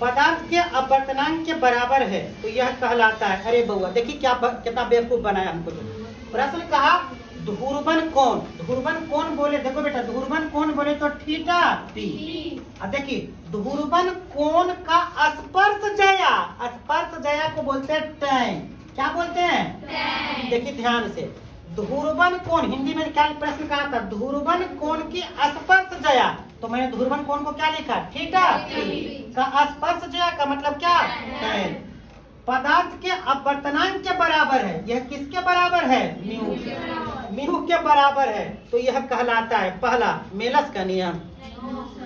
पदार्थ के अपवर्तनांक के बराबर है तो यह कहलाता है। अरे बउआ देखिए क्या कितना बेवकूफ बनाया हमको। प्रश्न कहा ध्रुवन कोण बोले, देखो बेटा ध्रुवन कोण बोले तो थीटा टी। अब देखिए ध्रुवन कोण का स्पर्श जया को बोलते हैं टैन। क्या बोलते हैं, देखिए ध्यान से, ध्रुवन कोण हिंदी में क्या प्रश्न कहा था, ध्रुवन कोण की स्पर्श जया। तो मैंने ध्रुवन कोण को क्या लिखा, थीटा का स्पर्श जया का मतलब क्या, टैन। पदार्थ के अपवर्तनांक के बराबर है, यह किसके बराबर है, म्यू के बराबर है तो यह कहलाता है। पहला मेलस का नियम,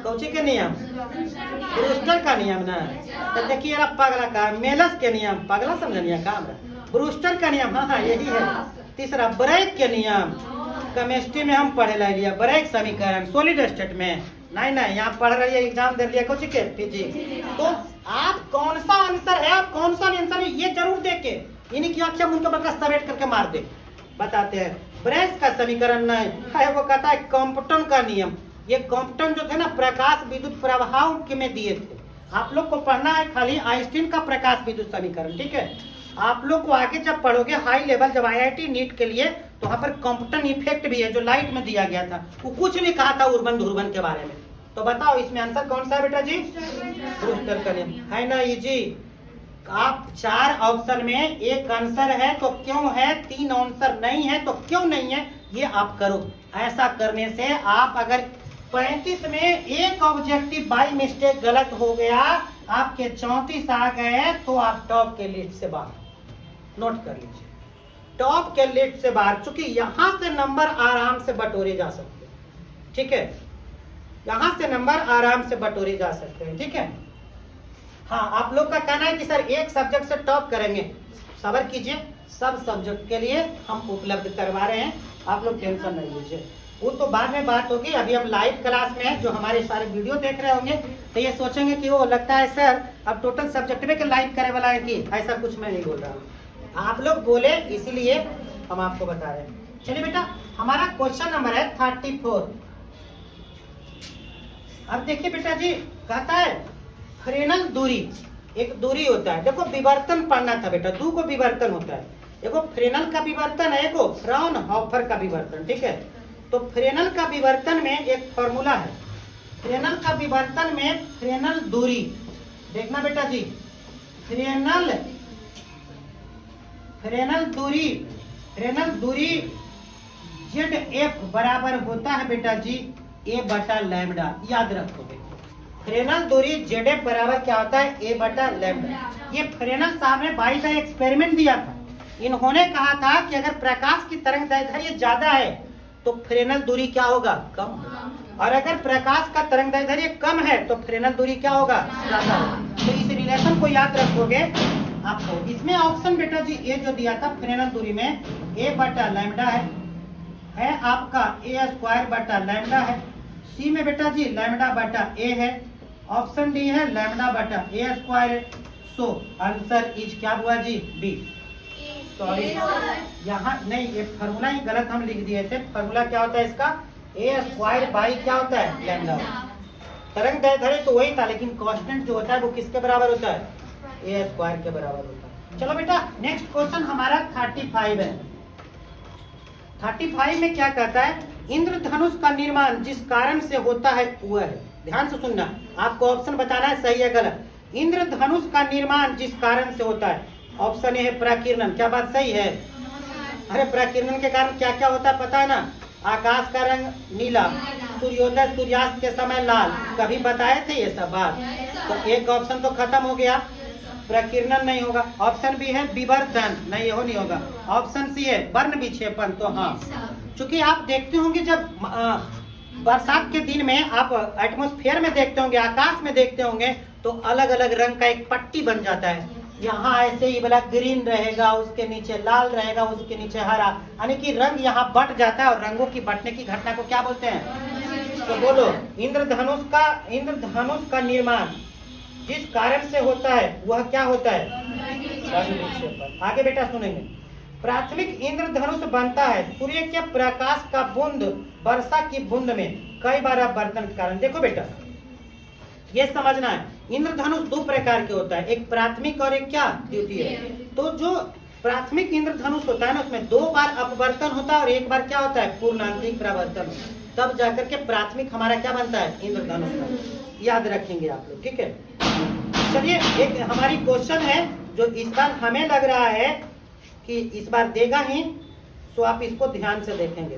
कौची के नियम, ब्रूस्टर का नियम ना। तो देखिए पगला का मेलस के नियम, पगला समझनिया काम, ब्रूस्टर का नियम, हाँ यही है। तीसरा ब्रेक के नियम, केमिस्ट्री में हम पढ़े ला लिया ब्रेक समीकरण सॉलिड स्टेट में, नहीं यहाँ पढ़ रही है, एग्जाम दे लिया कुछ के फिजिक्स। तो आप कौन सा आंसर है, आप कौन सा आंसर है ये जरूर देख के, इन्हीं की आंखें उनका बकस समेट करके मार दे। बताते हैं ब्रेक का समीकरण नहीं है, वो कहता है कॉम्पटन का नियम। ये कॉम्पटन जो थे ना प्रकाश विद्युत प्रभाव के में दिए थे, आप लोग को पढ़ना है खाली आइंस्टीन का प्रकाश विद्युत समीकरण, ठीक है। आप लोग को आगे जब पढ़ोगे हाई लेवल जब IIT नीट के लिए तो वहाँ पर कॉम्पटन इफेक्ट भी है जो लाइट में दिया गया था, वो कुछ नहीं कहा था उर्बन ध्रुवन के बारे में। तो बताओ इसमें आंसर कौन सा है बेटा जी, ब्रूस्टर का नियम है ना इजी। आप 4 ऑप्शन में एक आंसर है तो क्यों है, 3 आंसर नहीं है तो क्यों नहीं है, ये आप करो। ऐसा करने से आप अगर 35 में एक ऑब्जेक्टिव बाय मिस्टेक गलत हो गया, आपके 34 आ गए तो आप टॉप के लिस्ट से बाहर। नोट कर लीजिए, टॉप के लिस्ट से बाहर, चूंकि यहां से नंबर आराम से बटोरे जा सकते हैं, ठीक है, यहां से नंबर आराम से बटोरे जा सकते हैं, ठीक है। हाँ आप लोग का कहना है कि सर एक सब्जेक्ट से टॉप करेंगे, सब्र कीजिए, सब सब्जेक्ट के लिए हम उपलब्ध करवा रहे हैं, आप लोग टेंशन नहीं लीजिए, वो तो बाद में बात होगी। अभी हम लाइव क्लास में जो हमारे सारे वीडियो देख रहे होंगे तो ये सोचेंगे कि वो लगता है सर अब टोटल सब्जेक्ट में के लाइव करे वाला है कि ऐसा कुछ मैं नहीं बोल रहा हूँ, आप लोग बोले इसीलिए हम आपको बता रहे हैं। चलिए बेटा हमारा क्वेश्चन नंबर है 34। अब देखिए बेटा जी कहता है फ्रेनल दूरी, एक दूरी होता है, देखो विवर्तन पढ़ना था बेटा, 2 को विवर्तन होता है, देखो फ्रेनल का विवर्तन है, एगो फ्राउनहोफर का विवर्तन, ठीक है। तो फ्रेनल का विवर्तन में एक फॉर्मूला है, फ्रेनल का विवर्तन में फ्रेनल दूरी देखना बेटा जी, फ्रेनल दूरी ZF बराबर होता है बेटा जी A/λ, याद रखोगे। फ्रेनल दूरी ZF बराबर क्या होता है, A/λ। ये फ्रेनल साहब ने बाई का एक्सपेरिमेंट दिया था, इन्होंने कहा था कि अगर प्रकाश की तरंग दैर्घ्य ज्यादा है तो फ्रेनल दूरी क्या होगा, कम, और अगर प्रकाश का तरंग दैर्घ्य कम है तो फ्रेनल दूरी क्या होगा, ज्यादा। तो इस रिलेशन को याद रखोगे आपको। इसमें ऑप्शन बेटा जी ए जो दिया था फ्रेनल दूरी में A/λ है आपका A² है, सी में बेटा जी λ/A है, ऑप्शन डी है λ/A²। सो आंसर इज क्या हुआ जी, बी। सॉरी, यहाँ नहीं, ये फार्मूला ही गलत हम लिख दिए थे। फार्मूला क्या होता है इसका, ए स्क्वायर बाई क्या होता है, लैम्डा। तरंग दैर्ध्य तो वही था, लेकिन कांस्टेंट जो होता है वो किसके बराबर होता है, ए स्क्वायर के बराबर होता है। चलो बेटा नेक्स्ट क्वेश्चन हमारा 35 है। 35 में क्या कहता है, इंद्रधनुष का निर्माण जिस कारण से होता है वह है। ध्यान से सुनना, आपको ऑप्शन बताना है सही है गलत। इंद्रधनुष का निर्माण जिस कारण से होता है, ऑप्शन ए है प्रकीर्णन। क्या बात सही है? अरे प्रकीर्णन के कारण क्या क्या होता है पता है ना, आकाश का रंग नीला, सूर्योदय सूर्यास्त के समय लाल, कभी बताए थे ये सब बात? तो एक ऑप्शन तो खत्म हो गया, प्रकीर्णन नहीं होगा। ऑप्शन बी है विवर्तन, नहीं हो नहीं होगा। ऑप्शन सी है वर्ण विक्षेपण, तो हाँ, चूंकि आप देखते होंगे जब बरसात के दिन में आप एटमॉस्फेयर में देखते होंगे, आकाश में देखते होंगे, तो अलग अलग रंग का एक पट्टी बन जाता है। यहाँ ऐसे ही वाला ग्रीन रहेगा, उसके नीचे लाल रहेगा, उसके नीचे हरा, यानी कि रंग यहाँ बट जाता है। और रंगों की बटने की घटना को क्या बोलते हैं? तो बोलो, इंद्रधनुष का निर्माण जिस कारण से होता है वह क्या होता है, वर्ण विक्षेपण। आगे बेटा सुनेंगे, प्राथमिक इंद्रधनुष बनता है सूर्य के प्रकाश का बूंद वर्षा की बूंद में कई बार अपवर्तन के कारण। देखो बेटा ये समझना है, इंद्रधनुष दो प्रकार के होता है, एक प्राथमिक और एक क्या, द्वितीय। तो जो प्राथमिक इंद्रधनुष होता है ना, उसमें 2 बार अपवर्तन होता है और 1 बार क्या होता है, पूर्णांतरिक परावर्तन, तब जाकर के प्राथमिक हमारा क्या बनता है, इंद्रधनुष। याद रखेंगे आप लोग, ठीक है। चलिए एक हमारी क्वेश्चन है जो इस बार हमें लग रहा है कि इस बार देगा ही, तो आप इसको ध्यान से देखेंगे।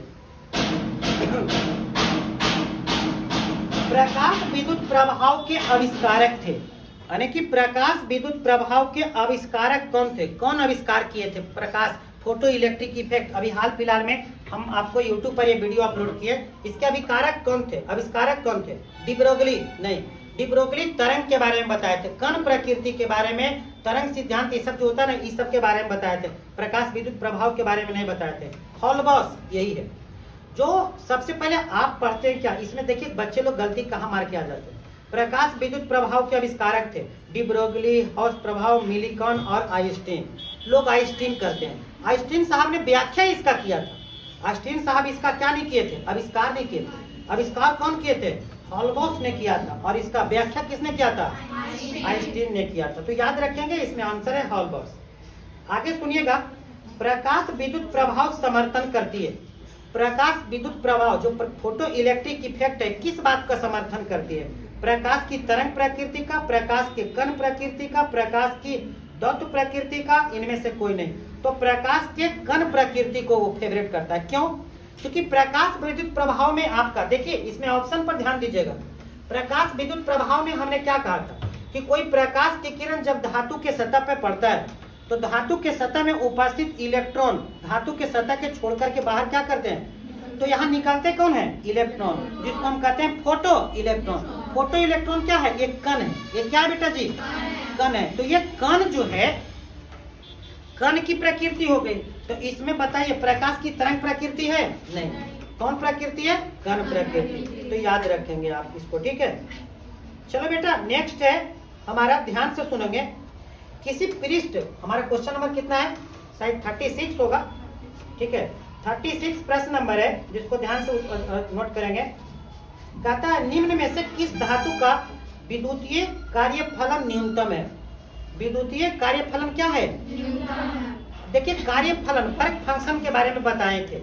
प्रकाश विद्युत प्रभाव के आविष्कारक थे, यानी कि प्रकाश विद्युत प्रभाव के आविष्कारक कौन थे, कौन आविष्कार किए थे प्रकाश फोटो इलेक्ट्रिक इफेक्ट। अभी हाल फिलहाल में हम आपको YouTube पर ये वीडियो अपलोड किए, इसके आविष्कारक कौन थे, आविष्कारक कौन थे? डी ब्रोगली नहीं, डी ब्रोगली तरंग के बारे में बताए थे, कण प्रकृति के बारे में, तरंग सिद्धांत ये सब जो होता है ना, इस सब के बारे में बताए थे। प्रकाश विद्युत प्रभाव के बारे में नहीं बताए थे। हॉलबॉस यही है जो सबसे पहले आप पढ़ते हैं। क्या इसमें देखिए बच्चे लोग गलती कहाँ मार के आ जाते हैं। प्रकाश विद्युत प्रभाव के आविष्कारक थे डी ब्रोगली, हॉस प्रभाव, मिलीकॉन और आइंस्टीन। लोग आइंस्टीन करते हैं, आइंस्टीन साहब ने व्याख्या इसका किया था। आइंस्टीन साहब इसका क्या नहीं किए थे, आविष्कार नहीं किए थे। आविष्कार कौन किए थे, हॉलबॉस ने किया था, और इसका व्याख्या किसने किया था, आइंस्टीन ने किया था। तो याद रखेंगे इसमें आंसर है हॉलबॉस। आगे सुनिएगा, प्रकाश विद्युत प्रभाव समर्थन करती है। प्रकाश विद्युत प्रभाव जो फोटो इलेक्ट्रिक इफेक्ट है, किस बात का समर्थन करती है? प्रकाश की तरंग प्रकृति का, प्रकाश के कण प्रकृति का, प्रकाश की दत्त प्रकृति का, इनमें से कोई नहीं। तो प्रकाश के कण प्रकृति को वो फेवरेट करता है। क्यों? क्योंकि प्रकाश विद्युत प्रभाव में आपका देखिए, इसमें ऑप्शन पर ध्यान दीजिएगा। प्रकाश विद्युत प्रभाव में हमने क्या कहा था कि कोई प्रकाश की किरण जब धातु के सतह पर पड़ता है, तो धातु के सतह में उपस्थित इलेक्ट्रॉन धातु के सतह के छोड़ करके बाहर क्या करते हैं, तो यहाँ निकालते कौन है, इलेक्ट्रॉन, जिसको हम कहते हैं फोटो इलेक्ट्रॉन। फोटो इलेक्ट्रॉन क्या है, एक कण है। ये क्या है बेटा जी, कण है। तो ये कण जो है, कण की प्रकृति हो गई। तो इसमें बताइए प्रकाश की तरंग प्रकृति है, नहीं। कौन प्रकृति है, कण प्रकृति। तो याद रखेंगे आप इसको, ठीक है। चलो बेटा नेक्स्ट है हमारा, ध्यान से सुनेंगे। किसी पृष्ठ, हमारा क्वेश्चन नंबर कितना है, शायद 36 होगा, ठीक है। 36 प्रश्न नंबर है, जिसको ध्यान से नोट करेंगे। कहता है निम्न में से किस धातु का विद्युतीय कार्यफलन न्यूनतम है? विद्युतीय कार्यफलन क्या है, देखिए कार्यफलन वर्क फंक्शन के बारे में बताए थे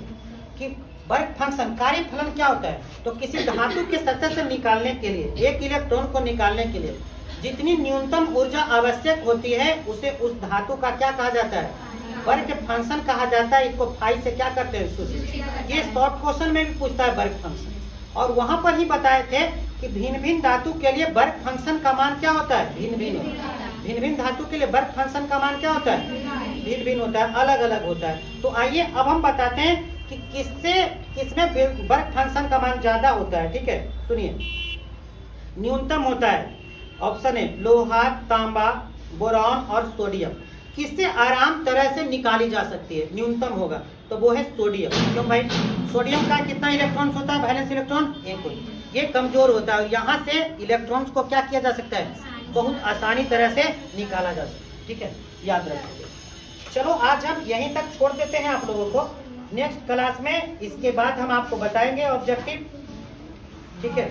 कि वर्क फंक्शन कार्यफलन क्या होता है। तो किसी धातु के सतह से निकालने के लिए, एक इलेक्ट्रॉन को निकालने के लिए जितनी न्यूनतम ऊर्जा आवश्यक होती है, उसे उस धातु का क्या कहा जाता है, वर्क फंक्शन कहा जाता है। इसको फाई से क्या करते हैं, सूचित। ये शॉर्ट क्वेश्चन में भी पूछता है वर्क फंक्शन, और वहां पर ही बताए थे कि भिन्न भिन्न धातु के लिए वर्क फंक्शन का मान क्या होता है, भिन्न भिन्न धातु के लिए वर्क फंक्शन का मान क्या होता है, भिन्न भिन्न होता है, अलग अलग होता है। तो आइए अब हम बताते हैं कि किसमें वर्क फंक्शन का मान ज्यादा होता है, ठीक है। सुनिए, न्यूनतम होता है, ऑप्शन है लोहा, तांबा, बोरॉन और सोडियम। किससे आराम तरह से निकाली जा सकती है, न्यूनतम होगा, तो वो है सोडियम। क्यों भाई, सोडियम का कितना इलेक्ट्रॉन्स होता है, वैलेंस इलेक्ट्रॉन एक होता है। ये कमजोर होता है, यहाँ से इलेक्ट्रॉन्स को क्या किया जा सकता है, बहुत आसानी तरह से निकाला जा सकता है, ठीक है। याद रखिए। चलो आज हम यहीं तक छोड़ देते हैं आप लोगों को। नेक्स्ट क्लास में इसके बाद हम आपको बताएंगे ऑब्जेक्टिव। ठीक है।